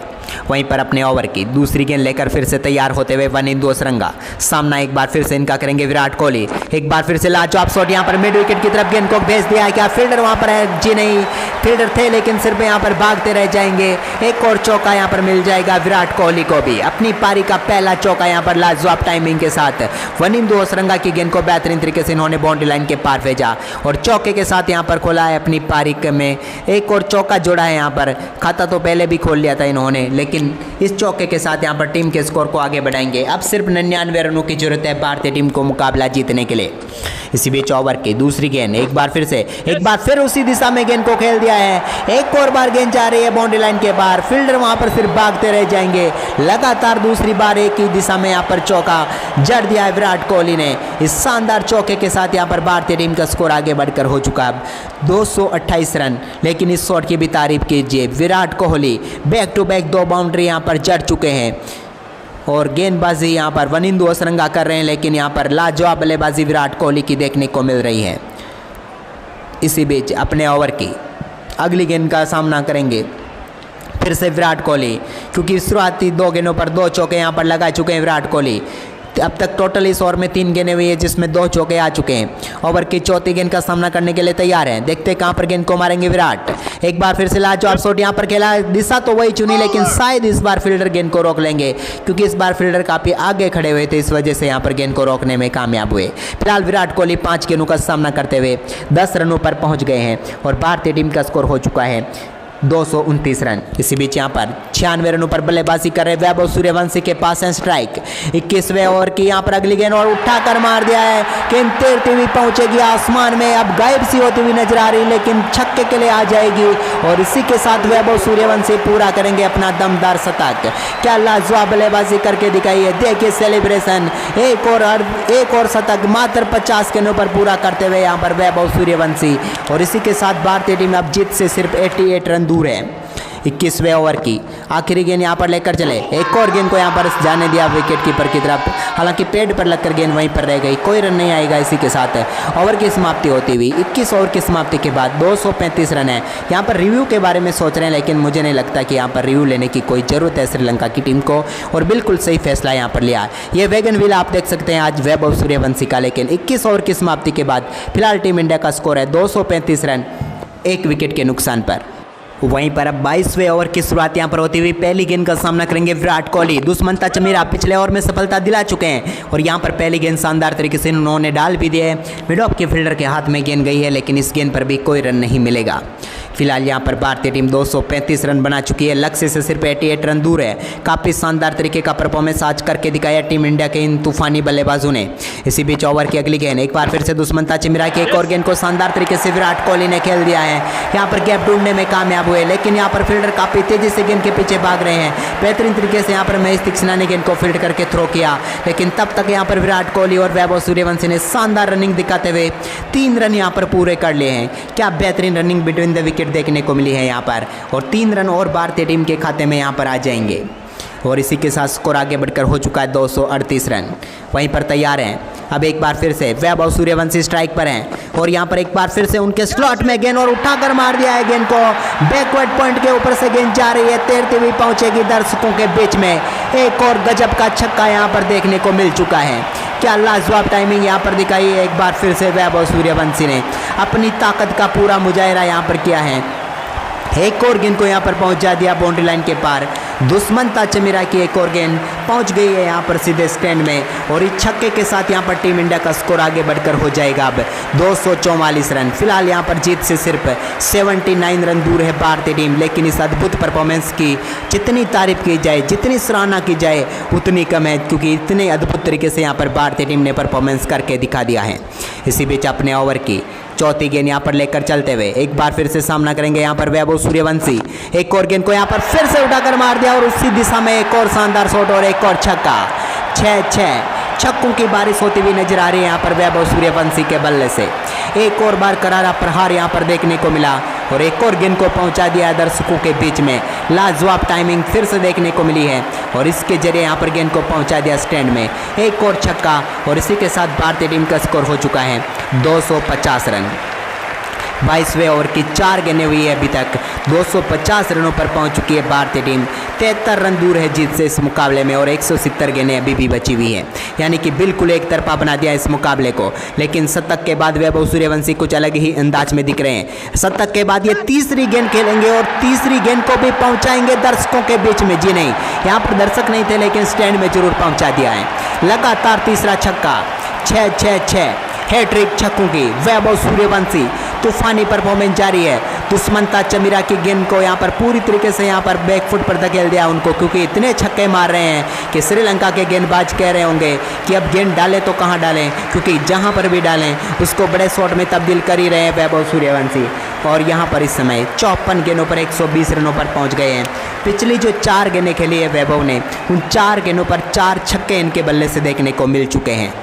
वहीं पर अपने ओवर की दूसरी गेंद लेकर फिर से तैयार होते हुए वनिंदु हसरंगा, सामना एक बार फिर से इनका करेंगे विराट कोहली। एक बार फिर से लाजवाब शॉट, यहाँ पर मिड विकेट की तरफ गेंद को भेज दिया है। क्या फील्डर वहाँ पर है? जी नहीं, फील्डर थे लेकिन सिर्फ यहाँ पर भागते रह जाएंगे। एक और चौका यहाँ पर मिल जाएगा विराट कोहली को भी। अपनी पारी का पहला चौका यहाँ पर लाजवाब टाइमिंग के साथ वनिंदु हसरंगा की गेंद को बेहतरीन तरीके से इन्होंने बाउंड्री लाइन के पार भेजा और चौके के साथ यहाँ पर खोला है अपनी पारी में। एक और चौका जोड़ा है यहाँ पर, खाता तो पहले भी खोल लिया था इन्होंने, लेकिन इस चौके के साथ यहाँ पर टीम के स्कोर को आगे बढ़ाएंगे। अब सिर्फ 99 रनों की जरूरत है भारतीय टीम को मुकाबला जीतने के लिए। इसी बीच ओवर की दूसरी गेंद एक बार फिर उसी दिशा में गेंद को खेल दिया है। एक और बार गेंद जा रही है बाउंड्री लाइन के बाहर, फील्डर वहां पर सिर्फ भागते रह जाएंगे। लगातार दूसरी बार एक ही दिशा में यहाँ पर चौका जड़ दिया है विराट कोहली ने। इस शानदार चौके के साथ यहाँ पर भारतीय टीम का स्कोर आगे बढ़कर हो चुका है 228 रन। लेकिन इस शॉट की भी तारीफ कीजिए, Virat Kohli back to back 2 boundary यहाँ पर जड़ चुके हैं और गेंदबाजी यहाँ पर वनिंदु हसरंगा कर रहे हैं, लेकिन यहाँ पर लाजवाब बल्लेबाजी विराट कोहली की देखने को मिल रही है। इसी बीच अपने ओवर की अगली गेंद का सामना करेंगे फिर से विराट कोहली, क्योंकि शुरुआती 2 गेंदों पर 2 चौके यहाँ पर लगा चुके हैं विराट कोहली। अब तक टोटल इस ओवर में 3 गेंदें हुई है जिसमें 2 चौके आ चुके हैं। ओवर की चौथी गेंद का सामना करने के लिए तैयार हैं। देखते हैं कहां पर गेंद को मारेंगे विराट। एक बार फिर से लाजवाब शॉट यहां पर खेला, दिशा तो वही चुनी लेकिन शायद इस बार फील्डर गेंद को रोक लेंगे, क्योंकि इस बार फील्डर काफी आगे खड़े हुए थे, इस वजह से यहां पर गेंद को रोकने में कामयाब हुए। फिलहाल विराट कोहली 5 गेंदों का सामना करते हुए 10 रनों पर पहुंच गए हैं और भारतीय टीम का स्कोर हो चुका है 229 रन। इसी बीच यहाँ पर 96 रनों पर बल्लेबाजी कर रहे वैभव सूर्यवंशी के पास है स्ट्राइक। 21वें ओवर की यहाँ पर अगली गेंद और उठाकर मार दिया है। गेंद तैरती हुई पहुंचेगी आसमान में, अब गायब सी होती हुई नजर आ रही, लेकिन छक्के के लिए आ जाएगी और इसी के साथ वैभव सूर्यवंशी पूरा करेंगे अपना दमदार शतक। क्या लाजवाब बल्लेबाजी करके दिखाई है, देखिए सेलिब्रेशन। एक और शतक मात्र 50 गेंदों पर पूरा करते हुए यहाँ पर वैभव सूर्यवंशी, और इसी के साथ भारतीय टीम अब जीत से सिर्फ 88 रन दूर है। 21वें ओवर की आखिरी गेंद यहाँ पर लेकर चले, एक और गेंद को यहाँ पर जाने दिया विकेट कीपर की तरफ, हालांकि पेड पर लगकर गेंद वहीं पर रह गई, कोई रन नहीं आएगा। इसी के साथ ओवर की समाप्ति होती हुई 21 ओवर की समाप्ति के बाद 235 रन है। यहाँ पर रिव्यू के बारे में सोच रहे हैं, लेकिन मुझे नहीं लगता कि यहाँ पर रिव्यू लेने की कोई ज़रूरत है श्रीलंका की टीम को, और बिल्कुल सही फैसला यहाँ पर लिया। ये वैगन व्हील आप देख सकते हैं आज वैभव सूर्यवंशी का, लेकिन 21 ओवर की समाप्ति के बाद फिलहाल टीम इंडिया का स्कोर है 235 रन 1 विकेट के नुकसान पर। वहीं पर अब 22वें ओवर की शुरुआत यहां पर होती हुई पहली गेंद का सामना करेंगे विराट कोहली। दुष्मंता चमीरा पिछले ओवर में सफलता दिला चुके हैं और यहां पर पहली गेंद शानदार तरीके से उन्होंने डाल भी दिया है। मिड ऑफ के फील्डर के हाथ में गेंद गई है, लेकिन इस गेंद पर भी कोई रन नहीं मिलेगा। फिलहाल यहां पर भारतीय टीम 235 रन बना चुकी है, लक्ष्य से सिर्फ 88 रन दूर है। काफ़ी शानदार तरीके का परफॉर्मेंस आज करके दिखाया टीम इंडिया के इन तूफानी बल्लेबाजों ने। इसी बीच ओवर की अगली गेंद एक बार फिर से दुष्मंता चमीरा की एक और गेंद को शानदार तरीके से विराट कोहली ने खेल दिया है। यहाँ पर गैप ढूंढने में कामयाब हुए, लेकिन यहाँ पर फील्डर काफ़ी तेजी से गेंद के पीछे भाग रहे हैं। बेहतरीन तरीके से यहाँ पर महेश दीक्षित ने गेंद को फील्ड करके थ्रो किया, लेकिन तब तक यहाँ पर विराट कोहली और वैभव सूर्यवंशी ने शानदार रनिंग दिखाते हुए 3 रन यहाँ पर पूरे कर लिए हैं। क्या बेहतरीन रनिंग बिटवीन द विकेट देखने को मिली है यहाँ पर, और 3 रन और भारतीय टीम के खाते में यहाँ पर आ जाएंगे, और इसी के साथ स्कोर आगे बढ़कर हो चुका है 238 रन। वहीं पर तैयार हैं अब एक बार फिर से वैभव सूर्यवंशी स्ट्राइक पर हैं, और यहाँ पर एक बार फिर से उनके स्लॉट में गेंद और उठाकर मार दिया है गेंद को। बैकवर्ड पॉइंट के ऊपर से गेंद जा रही है, तैरती हुई पहुंचेगी दर्शकों के बीच में। एक और गजब का छक्का यहाँ पर देखने को मिल चुका है। क्या लाजवाब टाइमिंग यहाँ पर दिखाई है एक बार फिर से वैभव सूर्यवंशी ने, अपनी ताकत का पूरा मुजाहिरा यहाँ पर किया है। एक और गेंद को यहाँ पर पहुँचा दिया बाउंड्री लाइन के पार। दुष्मंता चमीरा की एक और गेंद पहुँच गई है यहाँ पर सीधे स्टैंड में, और इस छक्के के साथ यहाँ पर टीम इंडिया का स्कोर आगे बढ़कर हो जाएगा अब 244 रन। फिलहाल यहाँ पर जीत से सिर्फ 79 रन दूर है भारतीय टीम, लेकिन इस अद्भुत परफॉर्मेंस की जितनी तारीफ की जाए, जितनी सराहना की जाए उतनी कम है, क्योंकि इतने अद्भुत तरीके से यहाँ पर भारतीय टीम ने परफॉर्मेंस करके दिखा दिया है। इसी बीच अपने ओवर की चौथी गेंद यहाँ पर लेकर चलते हुए एक बार फिर से सामना करेंगे यहाँ पर वैभव सूर्यवंशी। एक और गेंद को यहाँ पर फिर से उठाकर मार दिया, और उसी दिशा में एक और शानदार शॉट और एक और छक्का। 6 छक्कों की बारिश होती हुई नजर आ रही है यहाँ पर वैभव सूर्यवंशी के बल्ले से। एक और बार करारा प्रहार यहाँ पर देखने को मिला, और एक और गेंद को पहुंचा दिया है दर्शकों के बीच में। लाजवाब टाइमिंग फिर से देखने को मिली है, और इसके जरिए यहाँ पर गेंद को पहुंचा दिया स्टैंड में। एक और छक्का, और इसी के साथ भारतीय टीम का स्कोर हो चुका है 250 रन। 22वें ओवर की 4 गेंदें हुई है अभी तक, 250 रनों पर पहुंच चुकी है भारतीय टीम। 73 रन दूर है जीत से इस मुकाबले में, और 170 गेंदें अभी भी बची हुई है, यानी कि बिल्कुल एक तरफा बना दिया इस मुकाबले को। लेकिन शतक के बाद वैभव सूर्यवंशी कुछ अलग ही अंदाज में दिख रहे हैं। शतक के बाद ये तीसरी गेंद खेलेंगे, और तीसरी गेंद को भी पहुंचाएंगे दर्शकों के बीच में। जी नहीं, यहाँ पर दर्शक नहीं थे, लेकिन स्टैंड में जरूर पहुंचा दिया है। लगातार तीसरा छक्का, 6 हैट्रिक छक्कों की वैभव सूर्यवंशी, तूफानी परफॉर्मेंस जारी है। दुष्मंता चमीरा की गेंद को यहाँ पर पूरी तरीके से यहाँ पर बैकफुट पर धकेल दिया उनको, क्योंकि इतने छक्के मार रहे हैं कि श्रीलंका के गेंदबाज कह रहे होंगे कि अब गेंद डालें तो कहाँ डालें, क्योंकि जहाँ पर भी डालें उसको बड़े शॉट में तब्दील कर ही रहे हैं वैभव सूर्यवंशी। और यहाँ पर इस समय 54 गेंदों पर 120 रनों पर पहुँच गए हैं। पिछली जो 4 गेंदें खेली है वैभव ने, उन 4 गेंदों पर 4 छक्के इनके बल्ले से देखने को मिल चुके हैं।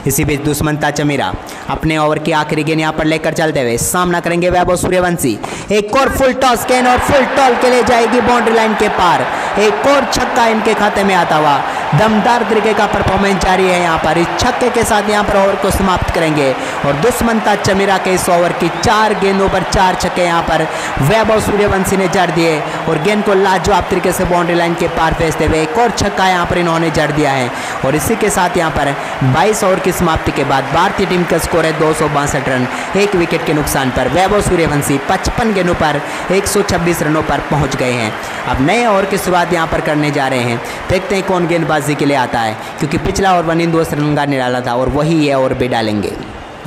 इसी बीच दुष्मंता चमीरा अपने ओवर की आखिरी गेंद यहाँ पर लेकर चलते हुए सामना करेंगे वैभव सूर्यवंशी। एक और फुल टॉस गेंद, और फुल टॉल के लिए जाएगी बाउंड्री लाइन के पार। एक और छक्का इनके खाते में आता हुआ। दमदार तरीके का परफॉर्मेंस जारी है यहाँ पर। इस छक्के के साथ यहाँ पर ओवर को समाप्त करेंगे, और दुष्मंता चमीरा के इस ओवर की 4 गेंदों पर 4 छक्के यहाँ पर वैभव सूर्यवंशी ने जड़ दिए, और गेंद को लाजवाब तरीके से बाउंड्री लाइन के पार भेजते हुए एक और छक्का यहाँ पर इन्होंने जड़ दिया है। और इसी के साथ यहाँ पर 22 ओवर की समाप्ति के बाद भारतीय टीम का स्कोर है 262 रन 1 विकेट के नुकसान पर। वैभव सूर्यवंशी 55 गेंदों पर 126 रनों पर पहुंच गए हैं। अब नए ओवर की शुरुआत यहां पर करने जा रहे हैं, देखते हैं कौन गेंदबाजी के लिए आता है, क्योंकि पिछला ओवर वनिंदु असरंगा ने डाला था, और वही ये ओवर भी डालेंगे।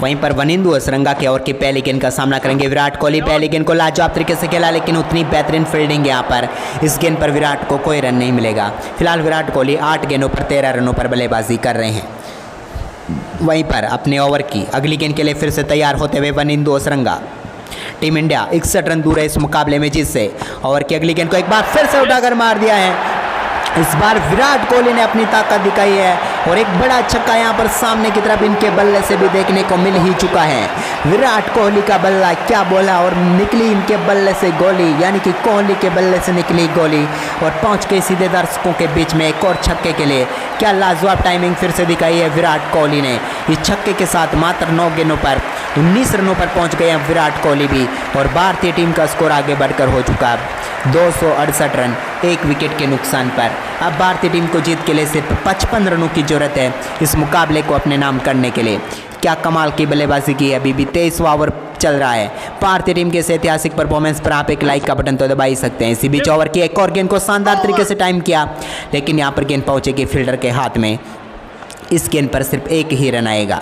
वहीं पर वनिंदु असरंगा के ओवर की पहली गेंद का सामना करेंगे विराट कोहली। पहली गेंद को लाजवाब तरीके से खेला, लेकिन उतनी बेहतरीन फील्डिंग यहाँ पर इस गेंद पर विराट को कोई रन नहीं मिलेगा। फिलहाल विराट कोहली 8 गेंदों पर 13 रनों पर बल्लेबाजी कर रहे हैं। वहीं पर अपने ओवर की अगली गेंद के लिए फिर से तैयार होते हुए Wanindu Hasaranga. Team India 61 run दूर है इस मुकाबले में जीत से। ओवर की अगली गेंद को एक बार फिर से उठाकर मार दिया है। इस बार विराट कोहली ने अपनी ताकत दिखाई है, और एक बड़ा छक्का यहाँ पर सामने की तरफ इनके बल्ले से भी देखने को मिल ही चुका है। विराट कोहली का बल्ला क्या बोला और निकली इनके बल्ले से गोली, यानी कि कोहली के बल्ले से निकली गोली और पहुंच गई सीधे दर्शकों के बीच में एक और छक्के के लिए। क्या लाजवाब टाइमिंग फिर से दिखाई है विराट कोहली ने। इस छक्के के साथ मात्र 9 गेंदों पर 19 रनों पर पहुंच गए हैं विराट कोहली भी और भारतीय टीम का स्कोर आगे बढ़कर हो चुका 268 रन 1 विकेट के नुकसान पर। अब भारतीय टीम को जीत के लिए सिर्फ 55 रनों की जरूरत है इस मुकाबले को अपने नाम करने के लिए। क्या कमाल की बल्लेबाजी की है। अभी भी 23वां ओवर चल रहा है। भारतीय टीम के इस ऐतिहासिक परफॉर्मेंस पर आप एक लाइक का बटन तो दबा ही सकते हैं। इसी बीच ओवर की एक और गेंद को शानदार तरीके से टाइम किया, लेकिन यहाँ पर गेंद पहुंचेगी फील्डर के हाथ में। इस गेंद पर सिर्फ एक ही रन आएगा।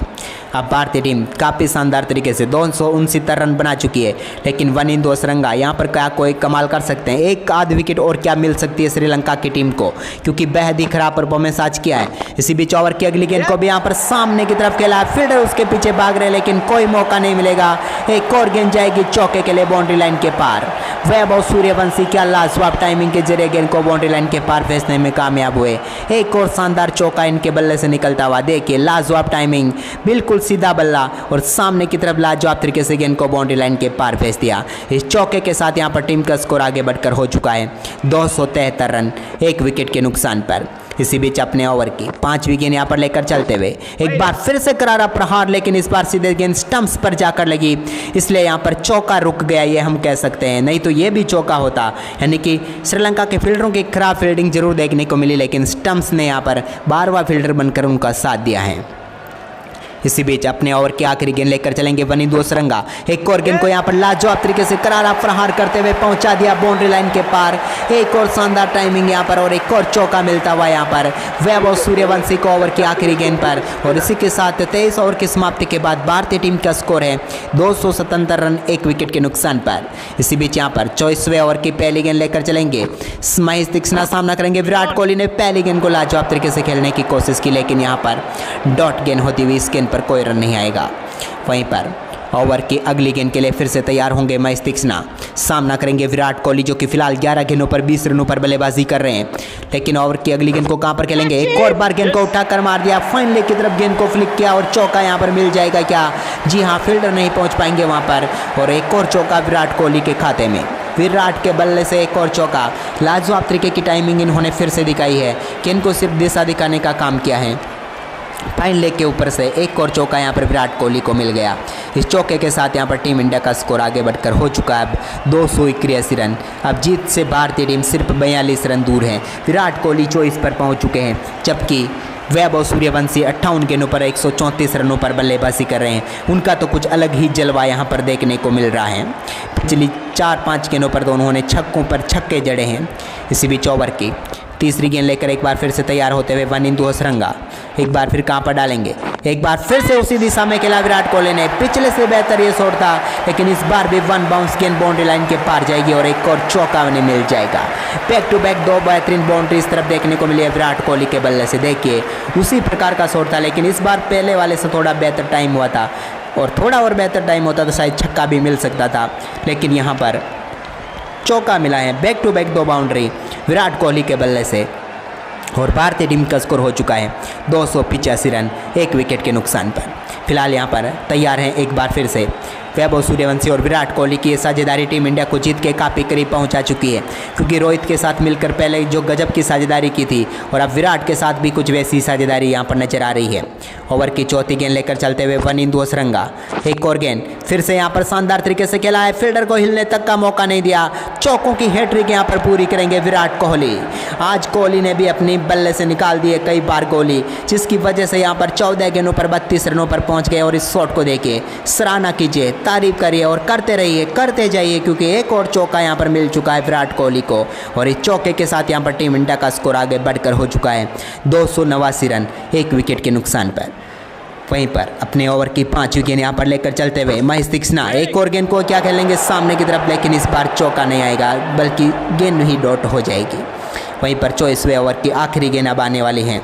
अब भारतीय टीम काफ़ी शानदार तरीके से 269 रन बना चुकी है, लेकिन 1 इन 2 सरंगा यहाँ पर क्या कोई कमाल कर सकते हैं। एक आध विकेट और क्या मिल सकती है श्रीलंका की टीम को, क्योंकि बेहद ही खराब परफॉर्मेंस आज किया है। इसी बीच ओवर की अगली गेंद को भी यहाँ पर सामने की तरफ खेला, फील्डर उसके पीछे भाग रहे, लेकिन कोई मौका नहीं मिलेगा। एक और गेंद जाएगी चौके के लिए बाउंड्री लाइन के पार। वैभव सूर्यवंशी क्या लाजवाब टाइमिंग के जरिए गेंद को बाउंड्री लाइन के पार भेजने में कामयाब हुए। एक और शानदार चौका इनके बल्ले से निकलता हुआ, देखिए लाजवाब टाइमिंग, बिल्कुल सीधा बल्ला और सामने की तरफ लाजवाब तरीके से गेंद को बाउंड्री लाइन के पार भेज दिया। इस चौके के साथ यहां पर टीम का स्कोर आगे बढ़कर हो चुका है 273 रन 1 विकेट के नुकसान पर। इसी बीच अपने ओवर की 5वीं गेंद यहां पर लेकर चलते हुए एक बार फिर से करारा प्रहार, लेकिन इस बार सीधे गेंद स्टंप्स पर जाकर लगी, इसलिए यहां पर चौका रुक गया ये हम कह सकते हैं, नहीं तो ये भी चौका होता। यानी कि श्रीलंका के फील्डरों की खराब फील्डिंग जरूर देखने को मिली, लेकिन स्टंप्स ने यहां पर 12वां फील्डर बनकर उनका साथ दिया है। इसी बीच अपने ओवर की आखिरी गेंद लेकर चलेंगे 1 इन 2 सरंगा। एक और गेंद को यहां पर लाजवाब तरीके से करारा प्रहार करते हुए पहुंचा दिया बाउंड्री लाइन के पार। एक और शानदार टाइमिंग यहां पर और एक और चौका मिलता हुआ यहां पर वैभव सूर्यवंशी को ओवर की आखिरी गेंद पर। और इसी के साथ 23 ओवर की समाप्ति के बाद भारतीय टीम का स्कोर है 277 रन 1 विकेट के नुकसान पर। इसी बीच यहां पर 24वें ओवर की पहली गेंद लेकर चलेंगे महेश तीक्ष्णा, सामना करेंगे विराट कोहली ने। पहली गेंद को लाजवाब तरीके से खेलने की कोशिश की, लेकिन यहां पर डॉट गेंद होती हुई इस गेंद पर कोई रन नहीं आएगा। वहीं पर ओवर की अगली गेंद के लिए फिर से तैयार होंगे महेश तीक्ष्णा, सामना करेंगे विराट कोहली जो कि फिलहाल 11 गेंदों पर 20 रनों पर बल्लेबाजी कर रहे हैं। लेकिन ओवर की अगली गेंद को कहां पर खेलेंगे, एक और बार गेंद को उठाकर मार दिया, फाइनली की तरफ गेंद को फ्लिक किया और चौका यहां पर मिल जाएगा क्या? जी हां, फील्डर नहीं पहुंच पाएंगे वहां पर और एक और चौका विराट कोहली के खाते में। विराट के बल्ले से एक और चौका, लाजवाब तरीके की टाइमिंग इन्होंने फिर से दिखाई है कि इनको सिर्फ दिशा दिखाने का काम किया है। फाइन लेग के ऊपर से एक और चौका यहाँ पर विराट कोहली को मिल गया। इस चौके के साथ यहाँ पर टीम इंडिया का स्कोर आगे बढ़कर हो चुका है अब 281 रन। अब जीत से भारतीय टीम सिर्फ 42 रन दूर है। विराट कोहली 24 पर पहुँच चुके हैं, जबकि वैभव सूर्यवंशी 58 गेंदों पर 134 रनों पर बल्लेबाजी कर रहे हैं। उनका तो कुछ अलग ही जलवा यहाँ पर देखने को मिल रहा है। पिछली 4-5 गेंदों पर दोनों ने छक्कों पर छक्के जड़े हैं। इसी बीच ओवर की तीसरी गेंद लेकर एक बार फिर से तैयार होते हुए 1 इन 2 सरंगा, एक बार फिर कहां पर डालेंगे, एक बार फिर से उसी दिशा में खेला विराट कोहली ने। पिछले से बेहतर ये शॉट था, लेकिन इस बार भी 1 बाउंस गेंद बाउंड्री लाइन के पार जाएगी और एक और चौका उन्हें मिल जाएगा। बैक टू बैक 2 बेहतरीन बाउंड्री इस तरफ देखने को मिली है विराट कोहली के बल्ले से। देखिए उसी प्रकार का शॉट था, लेकिन इस बार पहले वाले से थोड़ा बेहतर टाइम हुआ था और थोड़ा और बेहतर टाइम होता तो शायद छक्का भी मिल सकता था, लेकिन यहाँ पर चौका मिला है। Back to back 2 boundary Virat Kohli के बल्ले से और भारतीय टीम का स्कोर हो चुका है 285 रन 1 विकेट के नुकसान पर। फिलहाल यहाँ पर तैयार हैं एक बार फिर से वैभव सूर्यवंशी और विराट कोहली की ये साझेदारी टीम इंडिया को जीत के काफ़ी करीब पहुंचा चुकी है, क्योंकि रोहित के साथ मिलकर पहले जो गजब की साझेदारी की थी और अब विराट के साथ भी कुछ वैसी साझेदारी यहाँ पर नजर आ रही है। ओवर की चौथी गेंद लेकर चलते हुए 1 इन 2 सरंगा, एक और गेंद फिर से यहाँ पर शानदार तरीके से खेला है, फील्डर को हिलने तक का मौका नहीं दिया। चौकों की हैट्रिक यहाँ पर पूरी करेंगे विराट कोहली। आज कोहली ने भी अपनी बल्ले से निकाल दिए कई बार गोली, जिसकी वजह से यहाँ पर 14 गेंदों पर 32 रनों पर पहुँच गए। और इस शॉट को देखिए, सराहना कीजिए, तारीफ करिए और करते रहिए, करते जाइए, क्योंकि एक और चौका यहाँ पर मिल चुका है विराट कोहली को और इस चौके के साथ यहाँ पर टीम इंडिया का स्कोर आगे बढ़कर हो चुका है 289 रन 1 विकेट के नुकसान पर। वहीं पर अपने ओवर की 5वीं गेंद यहाँ पर लेकर चलते हुए महेश तीक्ष्णा, एक और गेंद को क्या खेलेंगे सामने की तरफ, लेकिन इस बार चौका नहीं आएगा बल्कि गेंद ही डॉट हो जाएगी। वहीं पर 24वें ओवर की आखिरी गेंद अब आने वाली हैं,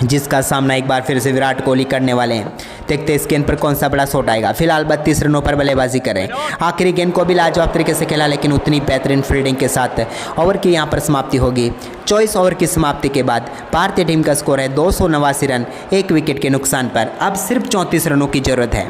जिसका सामना एक बार फिर से विराट कोहली करने वाले हैं। देखते हैं इस गेंद पर कौन सा बड़ा शॉट आएगा। फिलहाल 32 रनों पर बल्लेबाजी करें। आखिरी गेंद को भी लाजवाब तरीके से खेला, लेकिन उतनी बेहतरीन फील्डिंग के साथ ओवर की यहाँ पर समाप्ति होगी। 24 ओवर की समाप्ति के बाद भारतीय टीम का स्कोर है 289 रन 1 विकेट के नुकसान पर। अब सिर्फ 34 रनों की जरूरत है।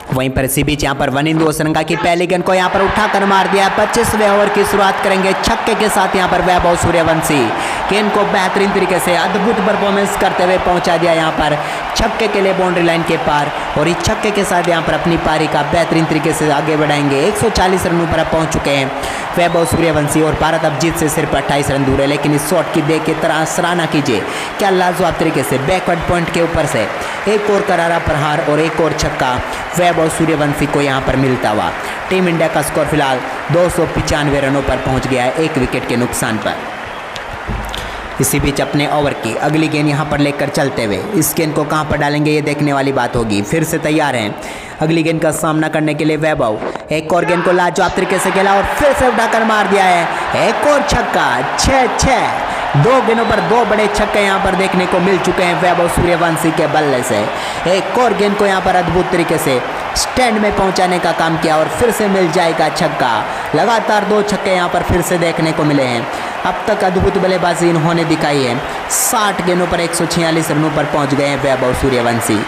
वहीं पर इसी बीच यहाँ पर वनिंदु ओसरंगा की पहली गेंद को यहाँ पर उठाकर मार दिया। 25वें ओवर की शुरुआत करेंगे छक्के के साथ यहाँ पर वैभव सूर्यवंशी। गेंद को बेहतरीन तरीके से अद्भुत परफॉर्मेंस करते हुए पहुंचा दिया यहाँ पर छक्के के लिए बाउंड्री लाइन के पार, और इस छक्के के साथ यहाँ पर अपनी पारी का बेहतरीन तरीके से आगे बढ़ाएंगे। 140 रनों पर पहुंच चुके हैं वैभव सूर्यवंशी और भारत अब जीत से सिर्फ 28 रन दूर है। लेकिन इस शॉट की देख के तरह सराहना कीजिए, क्या लाजवाब तरीके से बैकवर्ड पॉइंट के ऊपर से एक और करारा प्रहार और एक और छक्का वैभव सूर्यवंशी को यहाँ पर मिलता हुआ। टीम इंडिया का स्कोर फिलहाल 295 रनों पर पहुँच गया है 1 विकेट के नुकसान पर। इसी बीच अपने ओवर की अगली गेंद यहाँ पर लेकर चलते हुए इस गेंद को कहाँ पर डालेंगे ये देखने वाली बात होगी। फिर से तैयार हैं अगली गेंद का सामना करने के लिए वैभव। एक और गेंद को लाजवाब तरीके से खेला और फिर से उठाकर मार दिया है। एक और छक्का, 6-6। 2 गेंदों पर 2 बड़े छक्के यहाँ पर देखने को मिल चुके हैं वैभव सूर्यवंशी के बल्ले से। एक और गेंद को यहाँ पर अद्भुत तरीके से स्टैंड में पहुंचाने का काम किया और फिर से मिल जाएगा छक्का। लगातार 2 छक्के यहाँ पर फिर से देखने को मिले हैं। अब तक अद्भुत बल्लेबाजी इन्होंने दिखाई है। 60 गेंदों पर 146 रनों पर पहुंच गए हैं वैभव सूर्यवंशी।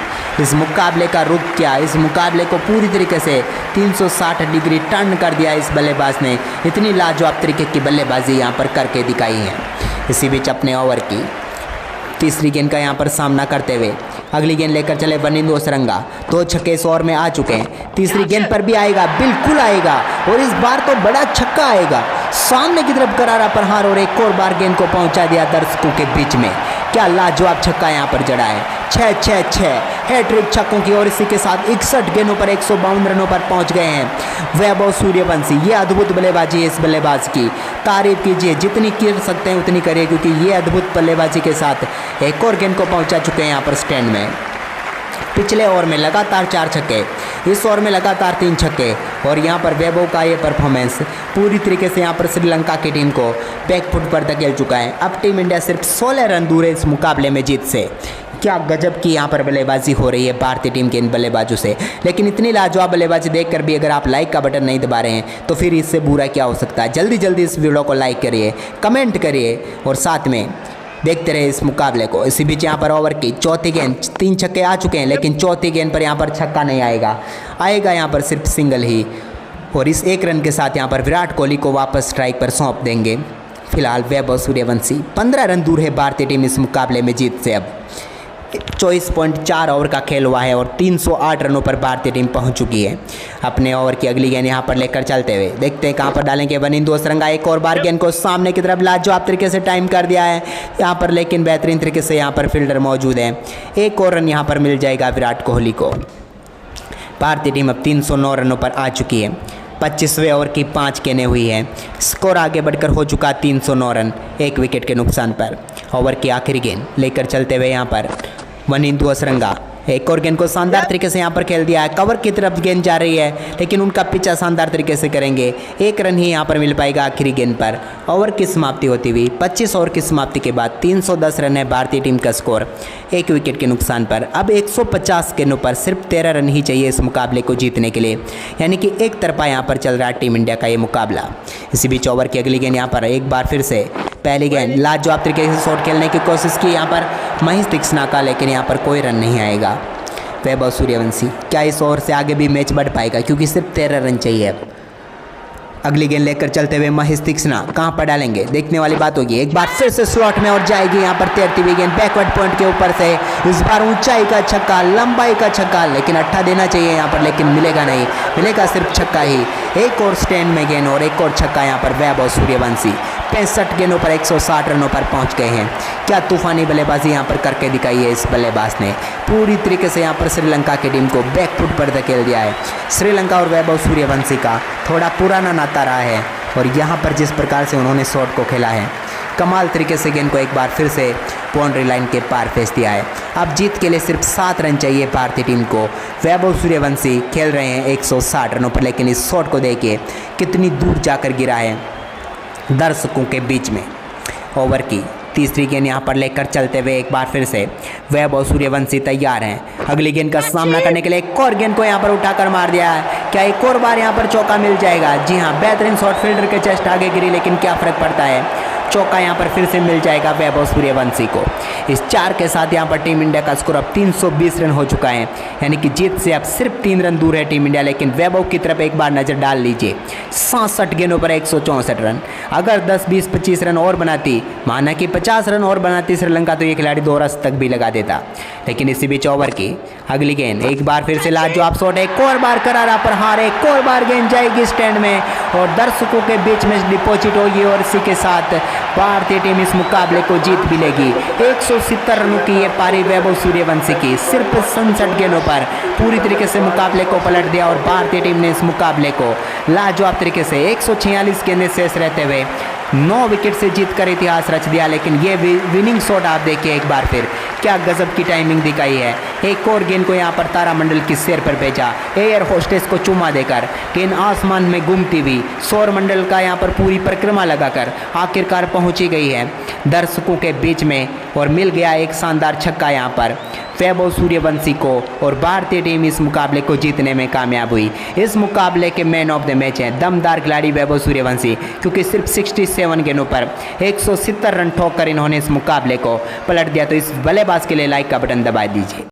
इस मुकाबले का रुख क्या, इस मुकाबले को पूरी तरीके से 360 डिग्री टर्न कर दिया इस बल्लेबाज ने। इतनी लाजवाब तरीके की बल्लेबाजी यहाँ पर करके दिखाई है। इसी बीच अपने ओवर की तीसरी गेंद का यहाँ पर सामना करते हुए अगली गेंद लेकर चले वनिंदु ओसरंगा। 2 छक्के इस ओवर में आ चुके हैं। तीसरी गेंद पर भी आएगा, बिल्कुल आएगा, और इस बार तो बड़ा छक्का आएगा। सामने की तरफ करारा प्रहार और एक और बार गेंद को पहुंचा दिया दर्शकों के बीच में। क्या लाजवाब छक्का यहाँ पर जड़ा है। 6-6-6 हैट्रिक छक्कों की, और इसी के साथ 61 गेंदों पर 152 रनों पर पहुंच गए हैं वैभव सूर्यवंशी। ये अद्भुत बल्लेबाजी है इस बल्लेबाज की, तारीफ कीजिए, जितनी कर सकते हैं उतनी करिए, क्योंकि ये अद्भुत बल्लेबाजी के साथ एक और गेंद को पहुंचा चुके हैं यहाँ पर स्टैंड में। पिछले ओवर में लगातार 4 छक्के, इस ओवर में लगातार 3 छक्के, और यहाँ पर वैभव का ये परफॉर्मेंस पूरी तरीके से यहाँ पर श्रीलंका की टीम को बैकफुट पर धकेल चुका है। अब टीम इंडिया सिर्फ 16 रन दूर है इस मुकाबले में जीत से। क्या गजब की यहाँ पर बल्लेबाजी हो रही है भारतीय टीम के इन बल्लेबाजों से। लेकिन इतनी लाजवाब बल्लेबाजी देखकर भी अगर आप लाइक का बटन नहीं दबा रहे हैं तो फिर इससे बुरा क्या हो सकता है। जल्दी जल्दी इस वीडियो को लाइक करिए, कमेंट करिए, और साथ में देखते रहे इस मुकाबले को। इसी बीच यहाँ पर ओवर की चौथी गेंद, 3 छक्के आ चुके हैं, लेकिन चौथी गेंद पर यहाँ पर छक्का नहीं आएगा यहाँ पर सिर्फ सिंगल ही, और इस 1 रन के साथ यहाँ पर विराट कोहली को वापस स्ट्राइक पर सौंप देंगे। फिलहाल वैभव सूर्यवंशी 15 रन दूर है भारतीय टीम इस मुकाबले में जीत से। अब 24.4 ओवर का खेल हुआ है और 308 रनों पर भारतीय टीम पहुंच चुकी है। अपने ओवर की अगली गेंद यहां पर लेकर चलते हुए देखते हैं कहां पर डालेंगे वनिंदु ओसरंगा। एक और बार गेंद को सामने की तरफ लाजवाब तरीके से टाइम कर दिया है यहां पर, लेकिन बेहतरीन तरीके से यहां पर फील्डर मौजूद है। एक और रन यहां पर मिल जाएगा विराट कोहली को। भारतीय टीम अब 309 रनों पर आ चुकी है। 25वें ओवर की 5 गेंदें हुई है। स्कोर आगे बढ़कर हो चुका 309 रन 1 विकेट के नुकसान पर। ओवर की आखिरी गेंद लेकर चलते हुए यहाँ पर वनिंदु ओसरंगा। एक और गेंद को शानदार तरीके से यहाँ पर खेल दिया है। कवर की तरफ गेंद जा रही है, लेकिन उनका पिछा शानदार तरीके से करेंगे। 1 रन ही यहाँ पर मिल पाएगा आखिरी गेंद पर। ओवर की समाप्ति होती हुई 25 ओवर की समाप्ति के बाद 310 रन है भारतीय टीम का स्कोर 1 विकेट के नुकसान पर। अब 150 गेंदों पर सिर्फ 13 रन ही चाहिए इस मुकाबले को जीतने के लिए, यानी कि एक तरफा यहाँ पर चल रहा है टीम इंडिया का ये मुकाबला। इसी बीच ओवर की अगली गेंद यहाँ पर एक बार फिर से पहली गेंद लाजवाब तरीके से शॉट खेलने की कोशिश की यहाँ पर महेश तीक्ष्णा का, लेकिन यहाँ पर कोई रन नहीं आएगा। वैभव सूर्यवंशी क्या इस ओवर से आगे भी मैच बढ़ पाएगा, क्योंकि सिर्फ 13 रन चाहिए। अगली गेंद लेकर चलते हुए महेश तीक्ष्णा कहां पर डालेंगे देखने वाली बात होगी। एक बार फिर से स्लॉट में और जाएगी यहां पर 33वीं गेंद बैकवर्ड पॉइंट के ऊपर से। इस बार ऊंचाई का छक्का, लंबाई का छक्का, लेकिन अट्ठा देना चाहिए यहां पर, लेकिन मिलेगा नहीं, मिलेगा सिर्फ छक्का ही। एक और स्टैंड में गेंद और एक और छक्का यहां पर वैभव सूर्यवंशी 65 गेंदों पर 160 रनों पर पहुंच गए हैं। क्या तूफानी बल्लेबाजी यहां पर करके दिखाई है इस बल्लेबाज ने। पूरी तरीके से यहां पर श्रीलंका की टीम को बैकफुट पर धकेल दिया है। श्रीलंका और वैभव सूर्यवंशी का थोड़ा पुराना नाता रहा है, और यहां पर जिस प्रकार से उन्होंने शॉट को खेला है, कमाल तरीके से गेंद को एक बार फिर से बाउंड्री लाइन के पार फेंच दिया है। अब जीत के लिए सिर्फ 7 रन चाहिए भारतीय टीम को। वैभव सूर्यवंशी खेल रहे हैं 160 रनों पर, लेकिन इस शॉट को देखिए कितनी दूर जाकर गिरा है दर्शकों के बीच में। ओवर की तीसरी गेंद यहाँ पर लेकर चलते हुए एक बार फिर से वैभव सूर्यवंशी तैयार हैं अगली गेंद का सामना करने के लिए। एक और गेंद को यहाँ पर उठाकर मार दिया है, क्या एक और बार यहाँ पर चौका मिल जाएगा? जी हाँ, बेहतरीन शॉट फील्डर के जस्ट आगे गिरी, लेकिन क्या फर्क पड़ता है, चौका यहाँ पर फिर से मिल जाएगा वैभव सूर्यवंशी को। इस 4 के साथ यहाँ पर टीम इंडिया का स्कोर अब 320 रन हो चुका है, यानी कि जीत से अब सिर्फ 3 रन दूर है टीम इंडिया। लेकिन वैभव की तरफ एक बार नजर डाल लीजिए, 67 गेंदों पर 164 रन। अगर 10, 20, 25 रन और बनाती, माना कि 50 रन और बनाती श्रीलंका, तो ये खिलाड़ी 2 रन तक भी लगा देता। लेकिन इसी बीच ओवर की अगली गेंद एक बार फिर से लाजवाब शॉट, एक और बार करारा प्रहार, एक और बार गेंद जाएगी स्टैंड में और दर्शकों के बीच में डिपॉजिट होगी और इसी के साथ भारतीय टीम इस मुकाबले को जीत भी लेगी। 170 रनों की ये पारी वैभव सूर्यवंशी की, सिर्फ 67 गेंदों पर पूरी तरीके से मुकाबले को पलट दिया और भारतीय टीम ने इस मुकाबले को लाजवाब तरीके से 146 गेंदें शेष रहते हुए 9 विकेट से जीतकर इतिहास रच दिया। लेकिन ये विनिंग शॉट आप देखिए एक बार फिर, क्या गजब की टाइमिंग दिखाई है। एक और गेंद को यहाँ पर तारामंडल की सिर पर भेजा, एयर होस्टेस को चुमा देकर गेंद आसमान में घूमती हुई सौर मंडल का यहाँ पर पूरी परिक्रमा लगाकर आखिरकार पहुंची गई है दर्शकों के बीच में और मिल गया एक शानदार छक्का यहाँ पर वैभव सूर्यवंशी को और भारतीय टीम इस मुकाबले को जीतने में कामयाब हुई। इस मुकाबले के मैन ऑफ द मैच हैं दमदार खिलाड़ी वैभव सूर्यवंशी, क्योंकि सिर्फ 67 गेंदों पर 170 रन ठोक कर इन्होंने इस मुकाबले को पलट दिया। तो इस बल्लेबाज के लिए लाइक का बटन दबा दीजिए।